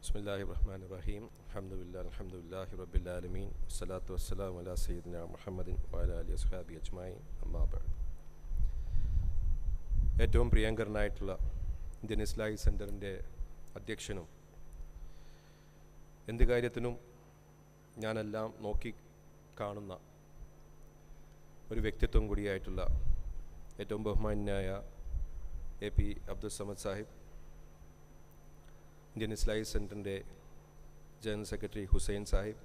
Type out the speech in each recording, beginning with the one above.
ബിസ്മില്ലാഹിർറഹ്മാനിർറഹീം. അൽഹംദുലില്ലാഹി റബ്ബിൽ ആലമീൻ. വസ്സലാത്തു വസ്സലാമു അലാ സയ്യിദിനാ മുഹമ്മദിൻ വഅലാ ആലിഹി വസ്ഹബിഹി അജ്മഈൻ. അമ്മാ ബഅദ്. ഏറ്റവും പ്രിയങ്കരനായിട്ടുള്ള ഇന്ത്യൻ ഇസ്ലാമിക് സെൻറ്ററിൻ്റെ അധ്യക്ഷനും എന്ത് കാര്യത്തിനും ഞാനെല്ലാം നോക്കി കാണുന്ന ഒരു വ്യക്തിത്വം കൂടിയായിട്ടുള്ള ഏറ്റവും ബഹുമാന്യനായ AP Abdul Samad Sahib, Indian Islamic സെൻറ്ററിൻ്റെ general secretary Hussain Sahib,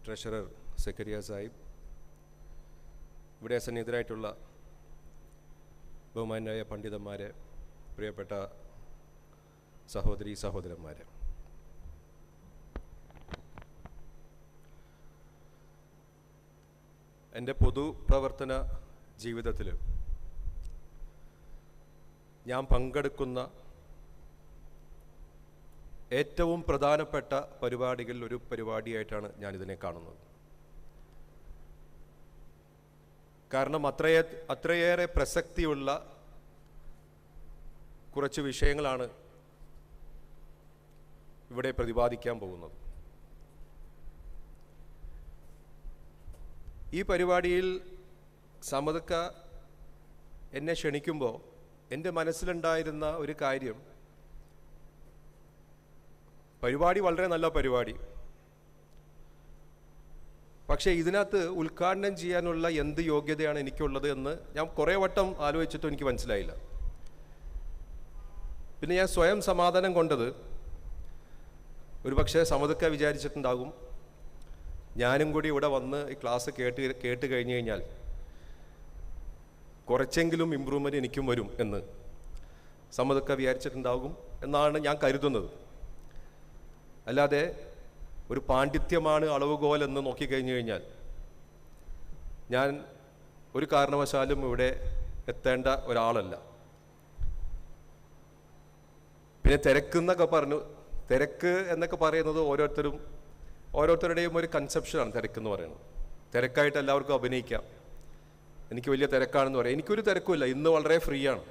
treasurer Zakariya Sahib, ഇവിടെ സന്നിഹിതരായിട്ടുള്ള ബഹുമാന്യരായ പണ്ഡിതന്മാരെ, പ്രിയപ്പെട്ട സഹോദരി സഹോദരന്മാരെ, എൻ്റെ പൊതുപ്രവർത്തന ജീവിതത്തിൽ ഞാൻ പങ്കെടുക്കുന്ന ഏറ്റവും പ്രധാനപ്പെട്ട പരിപാടികളിൽ ഒരു പരിപാടിയായിട്ടാണ് ഞാനിതിനെ കാണുന്നത്. കാരണം അത്രയേറെ പ്രസക്തിയുള്ള കുറച്ച് വിഷയങ്ങളാണ് ഇവിടെ പ്രതിപാദിക്കാൻ പോകുന്നത്. ഈ പരിപാടിയിൽ സമദക്ക എന്നെ ക്ഷണിക്കുമ്പോൾ എൻ്റെ മനസ്സിലുണ്ടായിരുന്ന ഒരു കാര്യം, പരിപാടി വളരെ നല്ല പരിപാടി, പക്ഷേ ഇതിനകത്ത് ഉദ്ഘാടനം ചെയ്യാനുള്ള എന്ത് യോഗ്യതയാണ് എനിക്കുള്ളത് എന്ന് ഞാൻ കുറേ വട്ടം ആലോചിച്ചിട്ടും എനിക്ക് മനസ്സിലായില്ല. പിന്നെ ഞാൻ സ്വയം സമാധാനം കൊണ്ടത്, ഒരു പക്ഷേ സമദക്ക വിചാരിച്ചിട്ടുണ്ടാകും ഞാനും കൂടി ഇവിടെ വന്ന് ഈ ക്ലാസ് കേട്ട് കഴിഞ്ഞ് കഴിഞ്ഞാൽ കുറച്ചെങ്കിലും ഇമ്പ്രൂവ്മെൻറ്റ് എനിക്കും വരും എന്ന് സമദക്ക വിചാരിച്ചിട്ടുണ്ടാകും എന്നാണ് ഞാൻ കരുതുന്നത്. അല്ലാതെ ഒരു പാണ്ഡിത്യമാണ് അളവുകോൽ എന്ന് നോക്കിക്കഴിഞ്ഞു കഴിഞ്ഞാൽ ഞാൻ ഒരു കാരണവശാലും ഇവിടെ എത്തേണ്ട ഒരാളല്ല. പിന്നെ തിരക്ക് എന്നൊക്കെ പറയുന്നത് ഓരോരുത്തരുടെയും ഒരു കൺസെപ്ഷനാണ് തിരക്കെന്ന് പറയുന്നത്. തിരക്കായിട്ട് എല്ലാവർക്കും അഭിനയിക്കാം, എനിക്ക് വലിയ തിരക്കാണെന്ന് പറയാം. എനിക്കൊരു തിരക്കുമില്ല, ഇന്ന് വളരെ ഫ്രീ ആണ്.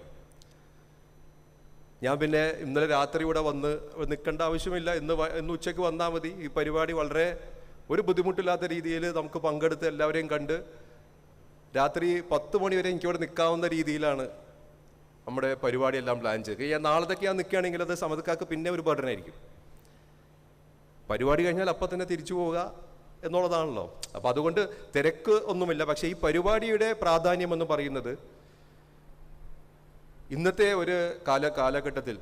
ഞാൻ പിന്നെ ഇന്നലെ രാത്രി ഇവിടെ വന്ന് നിൽക്കേണ്ട ആവശ്യമില്ല, ഇന്ന് ഉച്ചയ്ക്ക് വന്നാൽ മതി. ഈ പരിപാടി വളരെ ഒരു ബുദ്ധിമുട്ടില്ലാത്ത രീതിയിൽ നമുക്ക് പങ്കെടുത്ത് എല്ലാവരെയും കണ്ട് രാത്രി 10 മണി വരെ എനിക്കിവിടെ നിൽക്കാവുന്ന രീതിയിലാണ് നമ്മുടെ പരിപാടിയെല്ലാം പ്ലാൻ ചെയ്ത്. നാളത്തേക്ക് ഞാൻ നിൽക്കുകയാണെങ്കിൽ അത് സമദക്കാർക്ക് പിന്നെ ഒരു ബർഡനായിരിക്കും. പരിപാടി കഴിഞ്ഞാൽ അപ്പം തന്നെ തിരിച്ചു പോവുക എന്നുള്ളതാണല്ലോ. അപ്പം അതുകൊണ്ട് തിരക്ക് ഒന്നുമില്ല. പക്ഷേ ഈ പരിപാടിയുടെ പ്രാധാന്യം എന്ന് പറയുന്നത് ഇന്നത്തെ ഒരു കാലഘട്ടത്തിൽ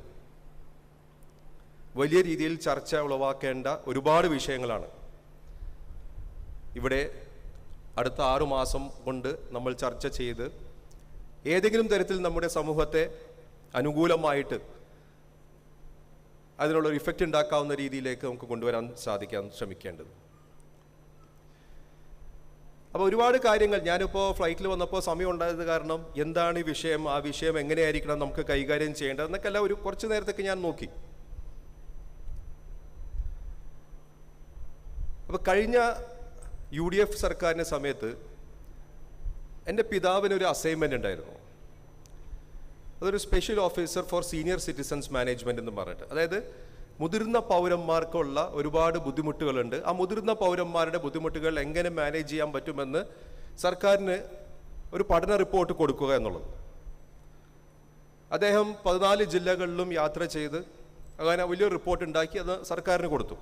വലിയ രീതിയിൽ ചർച്ച ഉളവാക്കേണ്ട ഒരുപാട് വിഷയങ്ങളാണ് ഇവിടെ അടുത്ത 6 മാസം കൊണ്ട് നമ്മൾ ചർച്ച ചെയ്ത് ഏതെങ്കിലും തരത്തിൽ നമ്മുടെ സമൂഹത്തെ അനുകൂലമായിട്ട് അതിനുള്ളൊരു ഇഫക്റ്റ് ഉണ്ടാക്കാവുന്ന രീതിയിലേക്ക് നമുക്ക് കൊണ്ടുവരാൻ ശ്രമിക്കേണ്ടത്. അപ്പോൾ ഒരുപാട് കാര്യങ്ങൾ, ഞാനിപ്പോൾ ഫ്ലൈറ്റിൽ വന്നപ്പോൾ സമയം ഉണ്ടായത് കാരണം എന്താണ് ഈ വിഷയം, ആ വിഷയം എങ്ങനെയായിരിക്കണം നമുക്ക് കൈകാര്യം ചെയ്യേണ്ടത് എന്നൊക്കെ എല്ലാം കുറച്ച് നേരത്തേക്ക് ഞാൻ നോക്കി. അപ്പോൾ കഴിഞ്ഞ UDF സർക്കാരിൻ്റെ സമയത്ത് എൻ്റെ പിതാവിനൊരു അസൈൻമെൻ്റ് ഉണ്ടായിരുന്നു. അതൊരു special officer four senior citizens management എന്ന് പറഞ്ഞിട്ട്, അതായത് മുതിർന്ന പൗരന്മാർക്കുള്ള ഒരുപാട് ബുദ്ധിമുട്ടുകളുണ്ട്. ആ മുതിർന്ന പൗരന്മാരുടെ ബുദ്ധിമുട്ടുകൾ എങ്ങനെ മാനേജ് ചെയ്യാൻ പറ്റുമെന്ന് സർക്കാരിന് ഒരു പഠന റിപ്പോർട്ട് കൊടുക്കുക എന്നുള്ളത്. അദ്ദേഹം 14 ജില്ലകളിലും യാത്ര ചെയ്ത് അങ്ങനെ വലിയൊരു റിപ്പോർട്ട് ഉണ്ടാക്കി അത് സർക്കാരിന് കൊടുത്തു.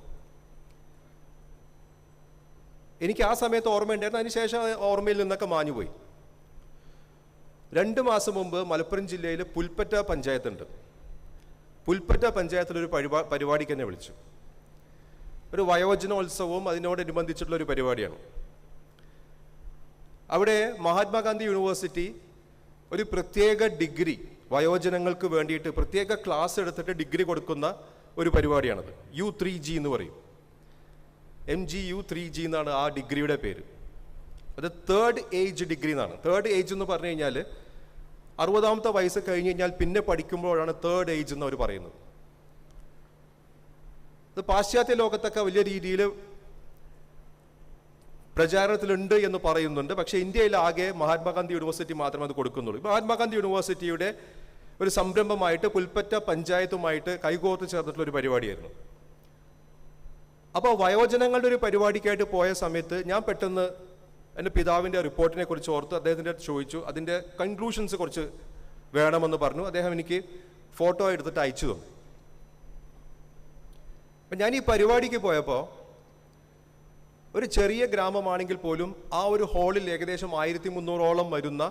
എനിക്ക് ആ സമയത്ത് ഓർമ്മയുണ്ടായിരുന്നു, അതിനുശേഷം ഓർമ്മയിൽ നിന്നൊക്കെ മാഞ്ഞുപോയി. 2 മാസം മുമ്പ് മലപ്പുറം ജില്ലയിൽ പുൽപ്പറ്റ പഞ്ചായത്തുണ്ട്. പുൽപ്പറ്റ പഞ്ചായത്തിലൊരു പരിപാടിക്ക് എന്നെ വിളിച്ചു. ഒരു വയോജനോത്സവവും അതിനോടനുബന്ധിച്ചിട്ടുള്ളൊരു പരിപാടിയാണ്. അവിടെ മഹാത്മാഗാന്ധി യൂണിവേഴ്സിറ്റി ഒരു പ്രത്യേക ഡിഗ്രി വയോജനങ്ങൾക്ക് വേണ്ടിയിട്ട് പ്രത്യേക ക്ലാസ് എടുത്തിട്ട് ഡിഗ്രി കൊടുക്കുന്ന ഒരു പരിപാടിയാണത്. U3G എന്ന് പറയും. MGU 3G എന്നാണ് ആ ഡിഗ്രിയുടെ പേര്. അത് 3rd ഏജ് ഡിഗ്രി എന്നാണ്. 3rd ഏജ് എന്ന് പറഞ്ഞു കഴിഞ്ഞാൽ 60ാമത്തെ വയസ്സ് കഴിഞ്ഞ് കഴിഞ്ഞാൽ പിന്നെ പഠിക്കുമ്പോഴാണ് 3rd ഏജ് എന്ന് അവർ പറയുന്നത്. ഇത് പാശ്ചാത്യ ലോകത്തൊക്കെ വലിയ രീതിയിൽ പ്രചാരണത്തിലുണ്ട് എന്ന് പറയുന്നുണ്ട്. പക്ഷേ ഇന്ത്യയിൽ ആകെ മഹാത്മാഗാന്ധി യൂണിവേഴ്സിറ്റി മാത്രമേ അത് കൊടുക്കുന്നുള്ളൂ. മഹാത്മാഗാന്ധി യൂണിവേഴ്സിറ്റിയുടെ ഒരു സംരംഭമായിട്ട് പുൽപ്പറ്റ പഞ്ചായത്തുമായിട്ട് കൈകോർത്ത് ചേർന്നിട്ടുള്ള ഒരു പരിപാടിയായിരുന്നു. അപ്പോൾ വയോജനങ്ങളുടെ ഒരു പരിപാടിക്കായിട്ട് പോയ സമയത്ത് ഞാൻ പെട്ടെന്ന് എൻ്റെ പിതാവിൻ്റെ റിപ്പോർട്ടിനെ കുറിച്ച് ഓർത്ത് അദ്ദേഹത്തിൻ്റെ അടുത്ത് ചോദിച്ചു. അതിൻ്റെ കൺക്ലൂഷൻസ് കുറച്ച് വേണമെന്ന് പറഞ്ഞു. അദ്ദേഹം എനിക്ക് ഫോട്ടോ എടുത്തിട്ട് അയച്ചു തന്നു. അപ്പം ഞാൻ ഈ പരിപാടിക്ക് പോയപ്പോൾ ഒരു ചെറിയ ഗ്രാമമാണെങ്കിൽ പോലും ആ ഒരു ഹാളിൽ ഏകദേശം 1300ഓളം വരുന്ന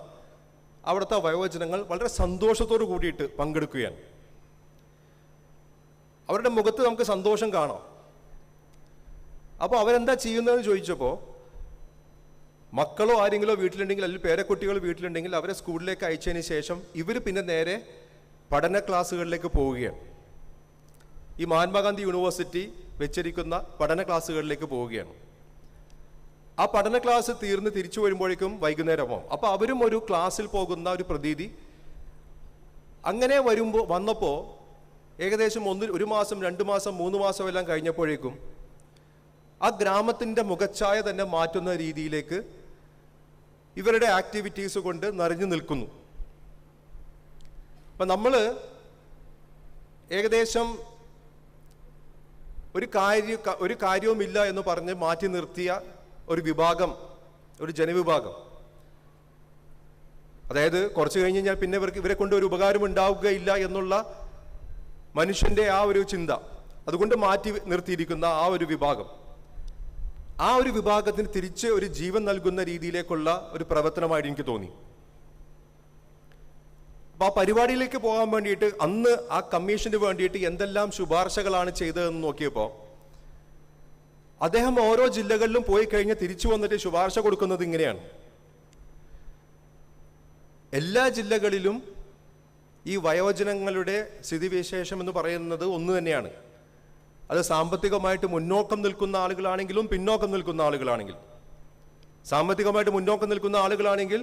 അവിടുത്തെ വയോജനങ്ങൾ വളരെ സന്തോഷത്തോടു കൂടിയിട്ട് പങ്കെടുക്കുകയാണ്. അവരുടെ മുഖത്ത് നമുക്ക് സന്തോഷം കാണാം. അപ്പോൾ അവരെന്താ ചെയ്യുന്നതെന്ന് ചോദിച്ചപ്പോൾ മക്കളോ ആരെങ്കിലോ വീട്ടിലുണ്ടെങ്കിൽ അല്ലെങ്കിൽ പേരക്കുട്ടികൾ വീട്ടിലുണ്ടെങ്കിൽ അവരെ സ്കൂളിലേക്ക് അയച്ചതിന് ശേഷം ഇവർ പിന്നെ നേരെ പഠന ക്ലാസ്സുകളിലേക്ക് പോവുകയാണ്. ഈ മഹാത്മാഗാന്ധി യൂണിവേഴ്സിറ്റി വെച്ചിരിക്കുന്ന പഠന ക്ലാസ്സുകളിലേക്ക് പോവുകയാണ്. ആ പഠന ക്ലാസ് തീർന്ന് തിരിച്ചു വരുമ്പോഴേക്കും വൈകുന്നേരമാവും. അപ്പോൾ അവരും ഒരു ക്ലാസ്സിൽ പോകുന്ന ഒരു പ്രതീതി. അങ്ങനെ വന്നപ്പോൾ ഏകദേശം 1 മാസം 2 മാസം 3 മാസം എല്ലാം കഴിഞ്ഞപ്പോഴേക്കും ആ ഗ്രാമത്തിൻ്റെ മുഖച്ഛായ തന്നെ മാറ്റുന്ന രീതിയിലേക്ക് ഇവരുടെ ആക്ടിവിറ്റീസ് കൊണ്ട് നിറഞ്ഞു നിൽക്കുന്നു. അപ്പം നമ്മൾ ഏകദേശം ഒരു കാര്യവുമില്ല എന്ന് പറഞ്ഞ് മാറ്റി നിർത്തിയ ഒരു വിഭാഗം, ഒരു ജനവിഭാഗം, അതായത് കുറച്ച് കഴിഞ്ഞ് കഴിഞ്ഞാൽ പിന്നെ ഇവരെ കൊണ്ട് ഒരു ഉപകാരം ഉണ്ടാവുകയില്ല എന്നുള്ള മനുഷ്യൻ്റെ ആ ഒരു ചിന്ത, അതുകൊണ്ട് മാറ്റി നിർത്തിയിരിക്കുന്ന ആ ഒരു വിഭാഗം, ആ ഒരു വിഭാഗത്തിന് തിരിച്ച് ഒരു ജീവൻ നൽകുന്ന രീതിയിലേക്കുള്ള ഒരു പ്രവർത്തനമായിട്ട് എനിക്ക് തോന്നി. അപ്പോൾ ആ പരിപാടിയിലേക്ക് പോകാൻ വേണ്ടിയിട്ട് അന്ന് ആ കമ്മീഷന് വേണ്ടിയിട്ട് എന്തെല്ലാം ശുപാർശകളാണ് ചെയ്തതെന്ന് നോക്കിയപ്പോൾ അദ്ദേഹം ഓരോ ജില്ലകളിലും പോയി കഴിഞ്ഞ് തിരിച്ചു വന്നിട്ട് ശുപാർശ കൊടുക്കുന്നത് ഇങ്ങനെയാണ്. എല്ലാ ജില്ലകളിലും ഈ വയോജനങ്ങളുടെ സ്ഥിതിവിശേഷം എന്ന് പറയുന്നത് ഒന്ന് തന്നെയാണ്. അത് സാമ്പത്തികമായിട്ട് മുന്നോക്കം നിൽക്കുന്ന ആളുകളാണെങ്കിലും പിന്നോക്കം നിൽക്കുന്ന ആളുകളാണെങ്കിലും. സാമ്പത്തികമായിട്ട് മുന്നോക്കം നിൽക്കുന്ന ആളുകളാണെങ്കിൽ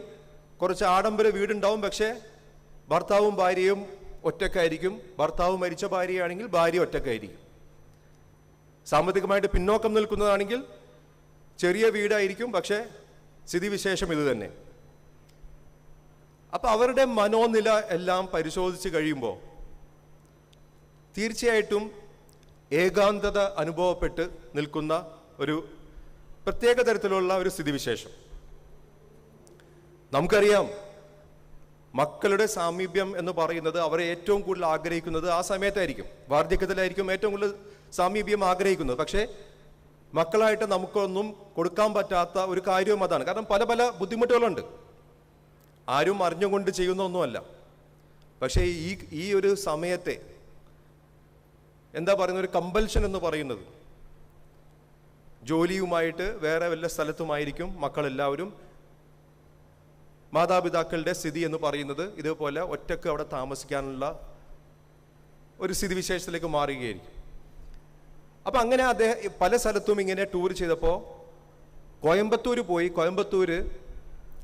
കുറച്ച് ആഡംബര വീടുണ്ടാവും, പക്ഷേ ഭർത്താവും ഭാര്യയും ഒറ്റക്കായിരിക്കും. ഭർത്താവ് മരിച്ച ഭാര്യയാണെങ്കിൽ ഭാര്യ ഒറ്റക്കായിരിക്കും. സാമ്പത്തികമായിട്ട് പിന്നോക്കം നിൽക്കുന്നതാണെങ്കിൽ ചെറിയ വീടായിരിക്കും, പക്ഷേ സ്ഥിതിവിശേഷം ഇത് തന്നെ. അപ്പം അവരുടെ മനോനില എല്ലാം പരിശോധിച്ച് കഴിയുമ്പോൾ തീർച്ചയായിട്ടും ഏകാന്തത അനുഭവപ്പെട്ട് നിൽക്കുന്ന ഒരു പ്രത്യേക തരത്തിലുള്ള ഒരു സ്ഥിതിവിശേഷം. നമുക്കറിയാം, മക്കളുടെ സാമീപ്യം എന്ന് പറയുന്നത് അവരെ ഏറ്റവും കൂടുതൽ ആഗ്രഹിക്കുന്നത് ആ സമയത്തായിരിക്കും, വാർദ്ധക്യത്തിലായിരിക്കും ഏറ്റവും കൂടുതൽ സാമീപ്യം ആഗ്രഹിക്കുന്നത്. പക്ഷേ മക്കളായിട്ട് നമുക്കൊന്നും കൊടുക്കാൻ പറ്റാത്ത ഒരു കാര്യവും അതാണ്. കാരണം പല പല ബുദ്ധിമുട്ടുകളുണ്ട്, ആരും അറിഞ്ഞുകൊണ്ട് ചെയ്യുന്ന ഒന്നുമല്ല. പക്ഷേ ഈ ഒരു സമയത്തെ എന്താ പറയുന്ന ഒരു കമ്പൽഷൻ എന്ന് പറയുന്നത്, ജോലിയുമായിട്ട് വേറെ വല്ല സ്ഥലത്തുമായിരിക്കും മക്കളെല്ലാവരും. മാതാപിതാക്കളുടെ സ്ഥിതി എന്ന് പറയുന്നത് ഇതുപോലെ ഒറ്റക്ക് അവിടെ താമസിക്കാനുള്ള ഒരു സ്ഥിതിവിശേഷത്തിലേക്ക് മാറുകയായിരിക്കും. അപ്പം അങ്ങനെ അദ്ദേഹം പല സ്ഥലത്തും ഇങ്ങനെ ടൂർ ചെയ്തപ്പോൾ കോയമ്പത്തൂർ പോയി. കോയമ്പത്തൂര്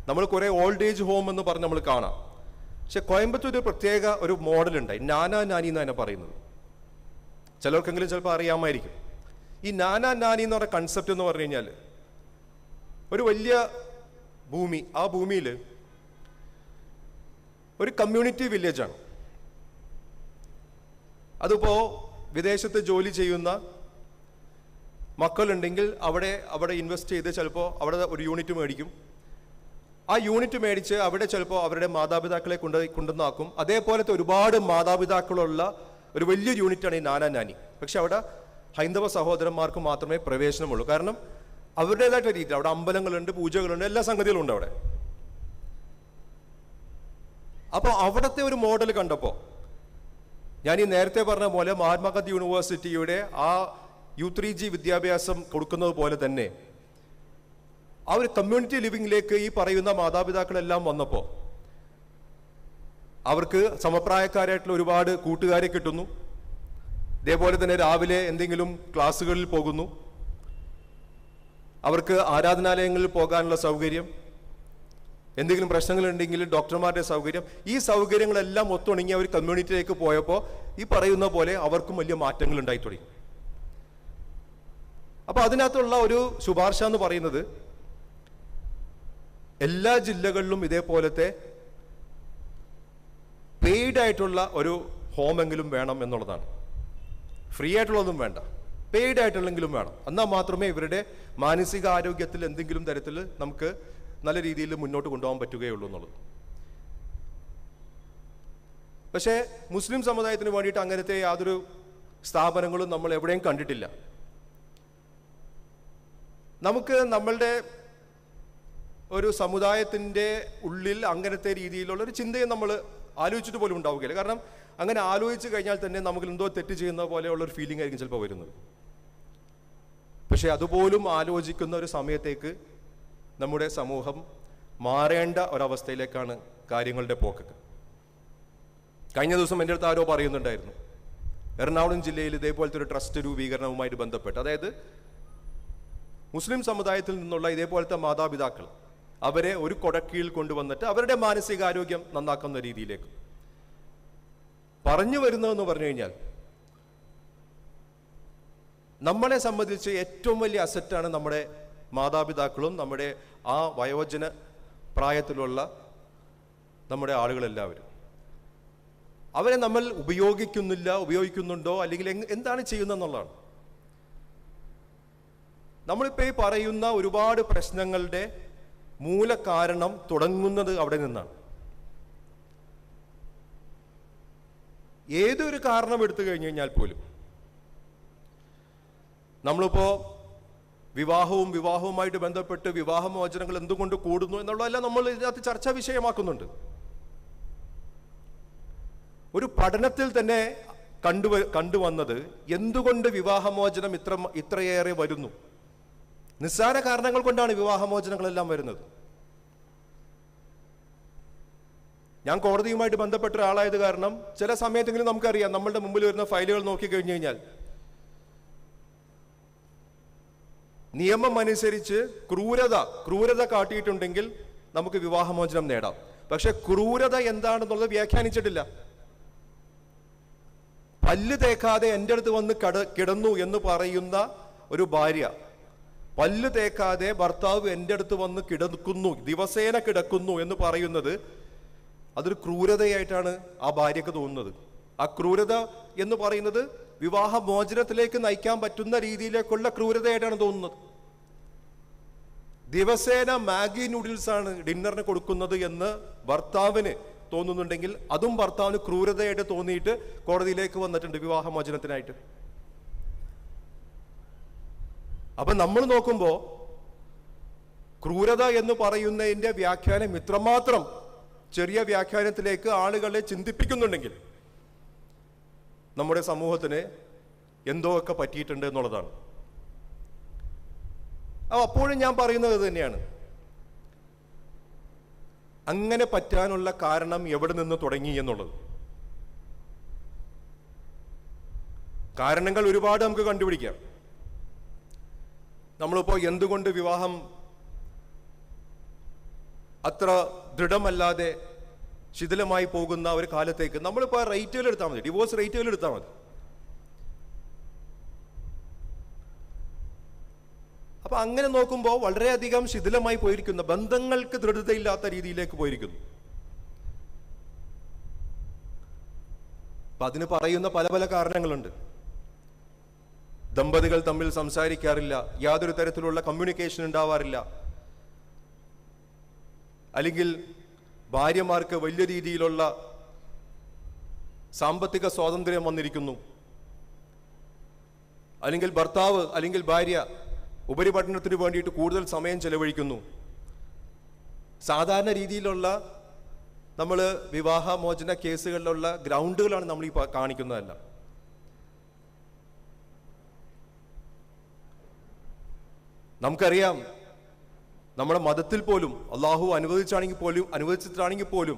നമ്മൾ കുറേ ഓൾഡ് ഏജ് ഹോം എന്ന് പറഞ്ഞ് നമ്മൾ കാണാം. പക്ഷെ കോയമ്പത്തൂർ പ്രത്യേക ഒരു മോഡലുണ്ടായി, നാനാ നാനി എന്നാണ് പറയുന്നത്. ചിലർക്കെങ്കിലും ചിലപ്പോൾ അറിയാമായിരിക്കും. ഈ നാനാ നാനി എന്ന് പറഞ്ഞ കൺസെപ്റ്റ് എന്ന് പറഞ്ഞു കഴിഞ്ഞാൽ ഒരു വലിയ ഭൂമി, ആ ഭൂമിയിൽ ഒരു കമ്മ്യൂണിറ്റി വില്ലേജാണ്. അതിപ്പോൾ വിദേശത്ത് ജോലി ചെയ്യുന്ന മക്കളുണ്ടെങ്കിൽ അവിടെ ഇൻവെസ്റ്റ് ചെയ്ത് ചിലപ്പോൾ അവിടെ ഒരു യൂണിറ്റ് മേടിക്കും. ആ യൂണിറ്റ് മേടിച്ച് അവിടെ ചിലപ്പോൾ അവരുടെ മാതാപിതാക്കളെ കൊണ്ടുവന്നാക്കും. അതേപോലത്തെ ഒരുപാട് മാതാപിതാക്കളുള്ള ഒരു വലിയൊരു യൂണിറ്റാണ് ഈ നാനാ നാനി. പക്ഷെ അവിടെ ഹൈന്ദവ സഹോദരന്മാർക്ക് മാത്രമേ പ്രവേശനമുള്ളൂ. കാരണം അവരുടേതായിട്ട് രീതി അവിടെ അമ്പലങ്ങളുണ്ട്, പൂജകളുണ്ട്, എല്ലാ സംഗതികളും ഉണ്ട് അവിടെ. അപ്പോൾ അവിടുത്തെ ഒരു മോഡൽ കണ്ടപ്പോൾ ഞാൻ ഈ നേരത്തെ പറഞ്ഞ പോലെ മഹാത്മാഗാന്ധി യൂണിവേഴ്സിറ്റിയുടെ ആ U3G വിദ്യാഭ്യാസം കൊടുക്കുന്നത് പോലെ തന്നെ ആ ഒരു കമ്മ്യൂണിറ്റി ലിവിങ്ങിലേക്ക് ഈ പറയുന്ന മാതാപിതാക്കളെല്ലാം വന്നപ്പോൾ അവർക്ക് സമപ്രായക്കാരായിട്ടുള്ള ഒരുപാട് കൂട്ടുകാരെ കിട്ടുന്നു. ഇതേപോലെ തന്നെ രാവിലെ എന്തെങ്കിലും ക്ലാസ്സുകളിൽ പോകുന്നു. അവർക്ക് ആരാധനാലയങ്ങളിൽ പോകാനുള്ള സൗകര്യം, എന്തെങ്കിലും പ്രശ്നങ്ങളുണ്ടെങ്കിൽ ഡോക്ടർമാരുടെ സൗകര്യം, ഈ സൗകര്യങ്ങളെല്ലാം ഒത്തുണങ്ങി അവർ കമ്മ്യൂണിറ്റിയിലേക്ക് പോയപ്പോൾ ഈ പറയുന്ന പോലെ അവർക്കും വലിയ മാറ്റങ്ങൾ ഉണ്ടായി തുടങ്ങി. അപ്പോൾ അതിനകത്തുള്ള ഒരു ശുപാർശ എന്ന് പറയുന്നത് എല്ലാ ജില്ലകളിലും ഇതേപോലത്തെ പെയ്ഡ് ആയിട്ടുള്ള ഒരു ഹോമെങ്കിലും വേണം എന്നുള്ളതാണ്. ഫ്രീ ആയിട്ടുള്ളതൊന്നും വേണ്ട, പെയ്ഡ് ആയിട്ടുള്ളെങ്കിലും വേണം. എന്നാൽ മാത്രമേ ഇവരുടെ മാനസിക ആരോഗ്യത്തിൽ എന്തെങ്കിലും തരത്തിൽ നമുക്ക് നല്ല രീതിയിൽ മുന്നോട്ട് കൊണ്ടുപോകാൻ പറ്റുകയുള്ളൂ എന്നുള്ളത്. പക്ഷേ മുസ്ലിം സമുദായത്തിന് വേണ്ടിയിട്ട് അങ്ങനത്തെ യാതൊരു സ്ഥാപനങ്ങളും നമ്മൾ എവിടെയും കണ്ടിട്ടില്ല. നമുക്ക് നമ്മളുടെ ഒരു സമുദായത്തിൻ്റെ ഉള്ളിൽ അങ്ങനത്തെ രീതിയിലുള്ള ഒരു ചിന്തയും നമ്മൾ ആലോചിച്ചിട്ട് പോലും ഉണ്ടാവുകയില്ല. കാരണം അങ്ങനെ ആലോചിച്ച് കഴിഞ്ഞാൽ തന്നെ നമുക്ക് എന്തോ തെറ്റ് ചെയ്യുന്ന പോലെയുള്ള ഒരു ഫീലിംഗ് ആയിരിക്കും ചിലപ്പോൾ വരുന്നത്. പക്ഷെ അതുപോലും ആലോചിക്കുന്ന ഒരു സമയത്തേക്ക് നമ്മുടെ സമൂഹം മാറേണ്ട ഒരവസ്ഥയിലേക്കാണ് കാര്യങ്ങളുടെ പോക്കൊക്കെ. കഴിഞ്ഞ ദിവസം എൻ്റെ അടുത്ത് ആരോ പറയുന്നുണ്ടായിരുന്നു, എറണാകുളം ജില്ലയിൽ ഇതേപോലത്തെ ഒരു ട്രസ്റ്റ് രൂപീകരണവുമായിട്ട് ബന്ധപ്പെട്ട്, അതായത് മുസ്ലിം സമുദായത്തിൽ നിന്നുള്ള ഇതേപോലത്തെ മാതാപിതാക്കൾ അവരെ ഒരു കൊടക്കീഴിൽ കൊണ്ടുവന്നിട്ട് അവരുടെ മാനസികാരോഗ്യം നന്നാക്കുന്ന രീതിയിലേക്ക് പറഞ്ഞു വരുന്നതെന്ന് പറഞ്ഞു കഴിഞ്ഞാൽ, നമ്മളെ സംബന്ധിച്ച് ഏറ്റവും വലിയ അസറ്റാണ് നമ്മുടെ മാതാപിതാക്കളും നമ്മുടെ ആ വയോജന പ്രായത്തിലുള്ള നമ്മുടെ ആളുകളെല്ലാവരും. അവരെ നമ്മൾ ഉപയോഗിക്കുന്നുണ്ടോ അല്ലെങ്കിൽ എന്താണ് ചെയ്യുന്നതെന്നുള്ളതാണ്. നമ്മളിപ്പോൾ ഈ പറയുന്ന ഒരുപാട് പ്രശ്നങ്ങളുടെ മൂലകാരണം തുടങ്ങുന്നത് അവിടെ നിന്നാണ്. ഏതൊരു കാരണം എടുത്തു കഴിഞ്ഞു കഴിഞ്ഞാൽ പോലും നമ്മളിപ്പോ വിവാഹവുമായിട്ട് ബന്ധപ്പെട്ട് വിവാഹമോചനങ്ങൾ എന്തുകൊണ്ട് കൂടുന്നു എന്നുള്ളതെല്ലാം നമ്മൾ ഇതിനകത്ത് ചർച്ചാ വിഷയമാക്കുന്നുണ്ട്. ഒരു പഠനത്തിൽ തന്നെ കണ്ടുവന്നത് എന്തുകൊണ്ട് വിവാഹമോചനം ഇത്രയേറെ വരുന്നു, നിസ്സാര കാരണങ്ങൾ കൊണ്ടാണ് വിവാഹമോചനങ്ങളെല്ലാം വരുന്നത്. ഞാൻ കോടതിയുമായിട്ട് ബന്ധപ്പെട്ട ഒരാളായത് കാരണം ചില സമയത്തെങ്കിലും നമുക്കറിയാം, നമ്മളുടെ മുമ്പിൽ വരുന്ന ഫയലുകൾ നോക്കിക്കഴിഞ്ഞു കഴിഞ്ഞാൽ നിയമം അനുസരിച്ച് ക്രൂരത കാട്ടിയിട്ടുണ്ടെങ്കിൽ നമുക്ക് വിവാഹമോചനം നേടാം. പക്ഷെ ക്രൂരത എന്താണെന്നുള്ളത് വ്യാഖ്യാനിച്ചിട്ടില്ല. പല്ല് തേക്കാതെ എൻ്റെ അടുത്ത് വന്ന് കിടന്നു എന്ന് പറയുന്ന ഒരു ഭാര്യ, പല്ല് തേക്കാതെ ഭർത്താവ് എൻ്റെ അടുത്ത് വന്ന് ദിവസേന കിടക്കുന്നു എന്ന് പറയുന്നത് അതൊരു ക്രൂരതയായിട്ടാണ് ആ ഭാര്യക്ക് തോന്നുന്നത്. ആ ക്രൂരത എന്ന് പറയുന്നത് വിവാഹമോചനത്തിലേക്ക് നയിക്കാൻ പറ്റുന്ന രീതിയിലേക്കുള്ള ക്രൂരതയായിട്ടാണ് തോന്നുന്നത്. ദിവസേന മാഗി നൂഡിൽസ് ആണ് ഡിന്നറിന് കൊടുക്കുന്നത് എന്ന് ഭർത്താവിന് തോന്നുന്നുണ്ടെങ്കിൽ അതും ഭർത്താവിന് ക്രൂരതയായിട്ട് തോന്നിയിട്ട് കോടതിയിലേക്ക് വന്നിട്ടുണ്ട് വിവാഹമോചനത്തിനായിട്ട്. അപ്പൊ നമ്മൾ നോക്കുമ്പോ ക്രൂരത എന്ന് പറയുന്നതിന്റെ വ്യാഖ്യാനം ഇത്രമാത്രം ചെറിയ വ്യാഖ്യാനത്തിലേക്ക് ആളുകളെ ചിന്തിപ്പിക്കുന്നുണ്ടെങ്കിൽ നമ്മുടെ സമൂഹത്തിന് എന്തോ ഒക്കെ പറ്റിയിട്ടുണ്ട് എന്നുള്ളതാണ്. അപ്പോഴും ഞാൻ പറയുന്നത് തന്നെയാണ്, അങ്ങനെ പറ്റാനുള്ള കാരണം എവിടെ നിന്ന് തുടങ്ങി എന്നുള്ളത്. കാരണങ്ങൾ ഒരുപാട് നമുക്ക് കണ്ടുപിടിക്കാം. നമ്മളിപ്പോ എന്തുകൊണ്ട് വിവാഹം അത്ര ദൃഢമല്ലാതെ ശിഥിലമായി പോകുന്ന ഒരു കാലത്തേക്ക് നമ്മളിപ്പോ റേറ്റുകൾ എടുത്താൽ മതി, ഡിവോഴ്സ് റേറ്റുകൾ എടുത്താൽ മതി. അപ്പൊ അങ്ങനെ നോക്കുമ്പോൾ വളരെയധികം ശിഥിലമായി പോയിരിക്കുന്ന ബന്ധങ്ങൾക്ക് ദൃഢതയില്ലാത്ത രീതിയിലേക്ക് പോയിരിക്കുന്നു. അപ്പൊ അതിന് പറയുന്ന പല പല കാരണങ്ങളുണ്ട്. ദമ്പതികൾ തമ്മിൽ സംസാരിക്കാറില്ല, യാതൊരു തരത്തിലുള്ള കമ്മ്യൂണിക്കേഷൻ ഉണ്ടാവാറില്ല, അല്ലെങ്കിൽ ഭാര്യമാർക്ക് വലിയ രീതിയിലുള്ള സാമ്പത്തിക സ്വാതന്ത്ര്യം വന്നിരിക്കുന്നു, അല്ലെങ്കിൽ ഭർത്താവ് അല്ലെങ്കിൽ ഭാര്യ ഉപരിപഠനത്തിന് വേണ്ടിയിട്ട് കൂടുതൽ സമയം ചെലവഴിക്കുന്നു. സാധാരണ രീതിയിലുള്ള നമ്മൾ വിവാഹമോചന കേസുകളിലുള്ള ഗ്രൗണ്ടുകളാണ് നമ്മൾ ഈ കാണിക്കുന്നതല്ല. നമുക്കറിയാം, നമ്മുടെ മതത്തിൽ പോലും അള്ളാഹു അനുവദിച്ചിട്ടാണെങ്കിൽ പോലും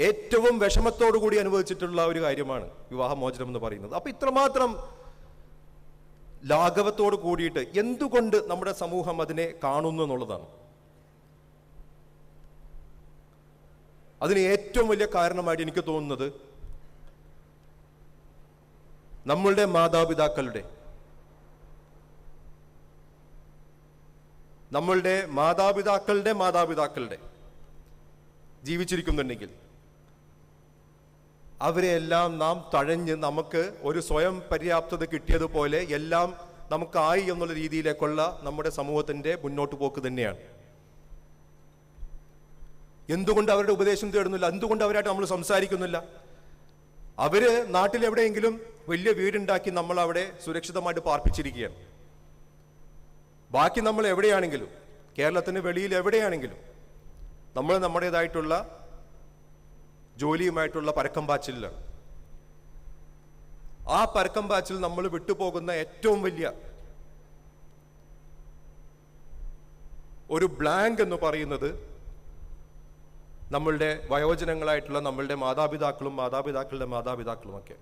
ഏറ്റവും വിഷമത്തോടു കൂടി അനുവദിച്ചിട്ടുള്ള ഒരു കാര്യമാണ് വിവാഹമോചനം എന്ന് പറയുന്നത്. അപ്പൊ ഇത്രമാത്രം ലാഘവത്തോട് കൂടിയിട്ട് എന്തുകൊണ്ട് നമ്മുടെ സമൂഹം അതിനെ കാണുന്നു എന്നുള്ളതാണ്. അതിന് ഏറ്റവും വലിയ കാരണമായിട്ട് എനിക്ക് തോന്നുന്നത് നമ്മളുടെ മാതാപിതാക്കളുടെ ജീവിച്ചിരിക്കുന്നുണ്ടെങ്കിൽ അവരെയെല്ലാം നാം തഴഞ്ഞ് നമുക്ക് ഒരു സ്വയം പര്യാപ്തത കിട്ടിയതുപോലെ എല്ലാം നമുക്കായി എന്നുള്ള രീതിയിലേക്കുള്ള നമ്മുടെ സമൂഹത്തിന്റെ മുന്നോട്ട് പോക്ക് തന്നെയാണ്. എന്തുകൊണ്ട് അവരുടെ ഉപദേശം തേടുന്നില്ല? എന്തുകൊണ്ട് അവരായിട്ട് നമ്മൾ സംസാരിക്കുന്നില്ല? അവര് നാട്ടിലെവിടെയെങ്കിലും വലിയ വീടുണ്ടാക്കി നമ്മൾ അവിടെ സുരക്ഷിതമായിട്ട് പാർപ്പിച്ചിരിക്കുകയാണ്. ബാക്കി നമ്മൾ എവിടെയാണെങ്കിലും, കേരളത്തിന് വെളിയിൽ എവിടെയാണെങ്കിലും, നമ്മൾ നമ്മുടേതായിട്ടുള്ള ജോലിയുമായിട്ടുള്ള പരക്കം പാച്ചിലാണ്. ആ പരക്കം പാച്ചിൽ നമ്മൾ വിട്ടുപോകുന്ന ഏറ്റവും വലിയ ഒരു ബ്ലാങ്ക് എന്ന് പറയുന്നത് നമ്മളുടെ വയോജനങ്ങളായിട്ടുള്ള നമ്മളുടെ മാതാപിതാക്കളും മാതാപിതാക്കളുടെ മാതാപിതാക്കളുമൊക്കെ.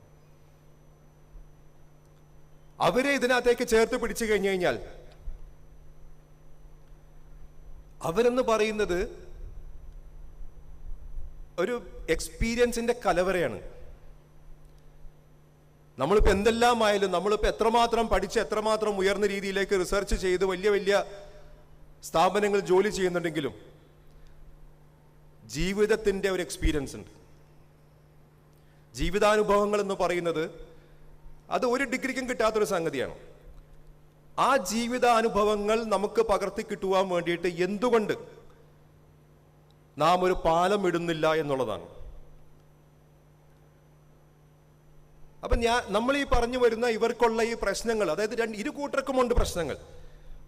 അവരെ ഇതിനകത്തേക്ക് ചേർത്ത് പിടിച്ചു കഴിഞ്ഞു കഴിഞ്ഞാൽ അവരെന്ന് പറയുന്നത് ഒരു എക്സ്പീരിയൻസിന്റെ കലവറയാണ്. നമ്മളിപ്പോൾ എന്തെല്ലാം ആയാലും, നമ്മളിപ്പോൾ എത്രമാത്രം പഠിച്ച് എത്രമാത്രം ഉയർന്ന രീതിയിലേക്ക് റിസർച്ച് ചെയ്ത് വലിയ വലിയ സ്ഥാപനങ്ങൾ ജോലി ചെയ്യുന്നുണ്ടെങ്കിലും ജീവിതത്തിന്റെ ഒരു എക്സ്പീരിയൻസ് ഉണ്ട്. ജീവിതാനുഭവങ്ങൾ എന്ന് പറയുന്നത് അത് ഒരു ഡിഗ്രിക്കും കിട്ടാത്തൊരു സംഗതിയാണ്. ആ ജീവിതാനുഭവങ്ങൾ നമുക്ക് പകർത്തി കിട്ടുവാൻ വേണ്ടിയിട്ട് എന്തുകൊണ്ട് നാം ഒരു പാലം ഇടുന്നില്ല എന്നുള്ളതാണ്. അപ്പൊ നമ്മൾ ഈ പറഞ്ഞു വരുന്ന ഇവർക്കുള്ള ഈ പ്രശ്നങ്ങൾ, അതായത് ഇരു കൂട്ടർക്കുമുണ്ട് പ്രശ്നങ്ങൾ.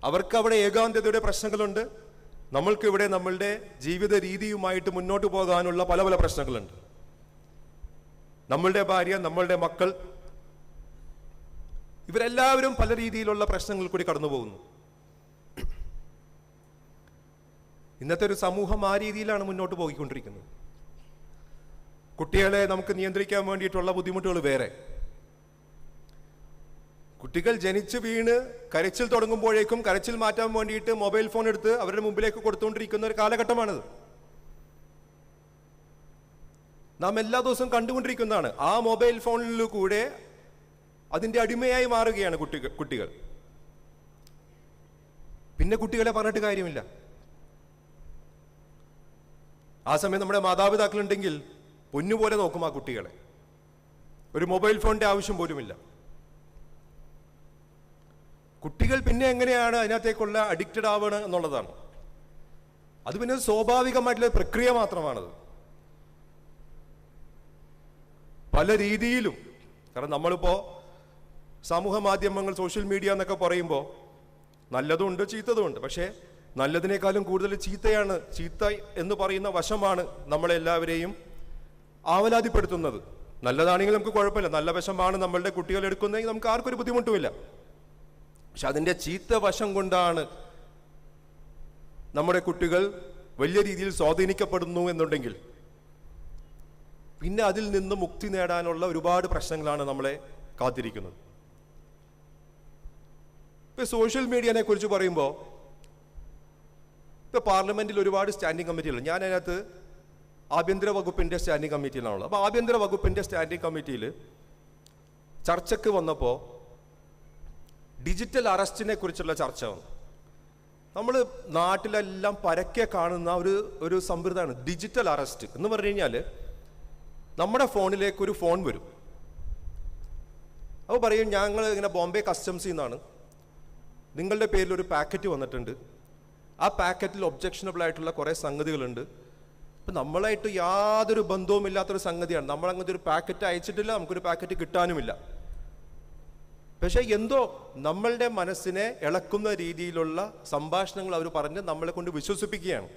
അവർക്ക് അവിടെ ഏകാന്തതയുടെ പ്രശ്നങ്ങളുണ്ട്, നമ്മൾക്കിവിടെ നമ്മളുടെ ജീവിത രീതിയുമായിട്ട് മുന്നോട്ട് പോകാനുള്ള പല പല പ്രശ്നങ്ങളുണ്ട്. നമ്മളുടെ ഭാര്യ, നമ്മളുടെ മക്കൾ, ഇവരെല്ലാവരും പല രീതിയിലുള്ള പ്രശ്നങ്ങൾ കൂടി കടന്നു പോകുന്നു. ഇന്നത്തെ ഒരു സമൂഹം ആ രീതിയിലാണ് മുന്നോട്ട് പോയിക്കൊണ്ടിരിക്കുന്നത്. കുട്ടികളെ നമുക്ക് നിയന്ത്രിക്കാൻ വേണ്ടിയിട്ടുള്ള ബുദ്ധിമുട്ടുകൾ വേറെ. കുട്ടികൾ ജനിച്ച് വീണ് കരച്ചിൽ തുടങ്ങുമ്പോഴേക്കും കരച്ചിൽ മാറ്റാൻ വേണ്ടിയിട്ട് മൊബൈൽ ഫോൺ എടുത്ത് അവരുടെ മുമ്പിലേക്ക് കൊടുത്തുകൊണ്ടിരിക്കുന്ന ഒരു കാലഘട്ടമാണിത്. നാം എല്ലാ ദിവസവും കണ്ടുകൊണ്ടിരിക്കുന്നതാണ്. ആ മൊബൈൽ ഫോണിൽ കൂടെ അതിന്റെ അടിമയായി മാറുകയാണ് കുട്ടികൾ. പിന്നെ കുട്ടികളെ പറഞ്ഞിട്ട് കാര്യമില്ല. ആ സമയം നമ്മുടെ മാതാപിതാക്കളുണ്ടെങ്കിൽ പൊന്നുപോലെ നോക്കും ആ കുട്ടികളെ. ഒരു മൊബൈൽ ഫോണിന്റെ ആവശ്യം പോലുമില്ല. കുട്ടികൾ പിന്നെ എങ്ങനെയാണ് അതിനകത്തേക്കുള്ള അഡിക്റ്റഡ് ആവുക എന്നുള്ളതാണ്. അത് പിന്നെ സ്വാഭാവികമായിട്ടുള്ള പ്രക്രിയ മാത്രമാണത്. പല രീതിയിലും, കാരണം നമ്മളിപ്പോ സമൂഹ മാധ്യമങ്ങൾ, സോഷ്യൽ മീഡിയ എന്നൊക്കെ പറയുമ്പോൾ നല്ലതുണ്ട് ചീത്തതുണ്ട്. പക്ഷേ നല്ലതിനേക്കാളും കൂടുതൽ ചീത്തയാണ്. ചീത്ത എന്ന് പറയുന്ന വശമാണ് നമ്മളെല്ലാവരെയും ആവലാതിപ്പെടുത്തുന്നത്. നല്ലതാണെങ്കിൽ നമുക്ക് കുഴപ്പമില്ല, നല്ല വശമാണ് നമ്മളുടെ കുട്ടികൾ എടുക്കുന്നതെങ്കിൽ നമുക്ക് ആർക്കൊരു ബുദ്ധിമുട്ടുമില്ല. പക്ഷെ അതിൻ്റെ ചീത്ത വശം കൊണ്ടാണ് നമ്മുടെ കുട്ടികൾ വലിയ രീതിയിൽ സ്വാധീനിക്കപ്പെടുന്നു എന്നുണ്ടെങ്കിൽ പിന്നെ അതിൽ നിന്ന് മുക്തി നേടാനുള്ള ഒരുപാട് പ്രശ്നങ്ങളാണ് നമ്മളെ കാത്തിരിക്കുന്നത്. ഇപ്പൊ സോഷ്യൽ മീഡിയനെ കുറിച്ച് പറയുമ്പോൾ ഇപ്പൊ പാർലമെന്റിൽ ഒരുപാട് സ്റ്റാൻഡിംഗ് കമ്മിറ്റികളുണ്ട്. ഞാൻ അതിനകത്ത് ആഭ്യന്തര വകുപ്പിന്റെ സ്റ്റാൻഡിംഗ് കമ്മിറ്റിയിലാണുള്ളത്. അപ്പൊ ആഭ്യന്തര വകുപ്പിന്റെ സ്റ്റാൻഡിംഗ് കമ്മിറ്റിയിൽ ചർച്ചയ്ക്ക് വന്നപ്പോൾ ഡിജിറ്റൽ അറസ്റ്റിനെ കുറിച്ചുള്ള ചർച്ച വന്നു. നമ്മൾ നാട്ടിലെല്ലാം പരക്കെ കാണുന്ന ഒരു സമ്പ്രദായമാണ് ഡിജിറ്റൽ അറസ്റ്റ് എന്ന് പറഞ്ഞു കഴിഞ്ഞാൽ, നമ്മുടെ ഫോണിലേക്ക് ഒരു ഫോൺ വരും. അപ്പോൾ പറയും, ഞങ്ങൾ ഇങ്ങനെ ബോംബെ കസ്റ്റംസിൽ നിന്നാണ്, നിങ്ങളുടെ പേരിൽ ഒരു പാക്കറ്റ് വന്നിട്ടുണ്ട്, ആ പാക്കറ്റിൽ ഒബ്ജക്ഷനബിൾ ആയിട്ടുള്ള കുറേ സംഗതികളുണ്ട്. ഇപ്പം നമ്മളായിട്ട് യാതൊരു ബന്ധവുമില്ലാത്തൊരു സംഗതിയാണ്. നമ്മളങ്ങനത്തെ ഒരു പാക്കറ്റ് അയച്ചിട്ടില്ല, നമുക്കൊരു പാക്കറ്റ് കിട്ടാനുമില്ല. പക്ഷേ എന്തോ നമ്മളുടെ മനസ്സിനെ ഇളക്കുന്ന രീതിയിലുള്ള സംഭാഷണങ്ങൾ അവർ പറഞ്ഞ് നമ്മളെ കൊണ്ട് വിശ്വസിപ്പിക്കുകയാണ്.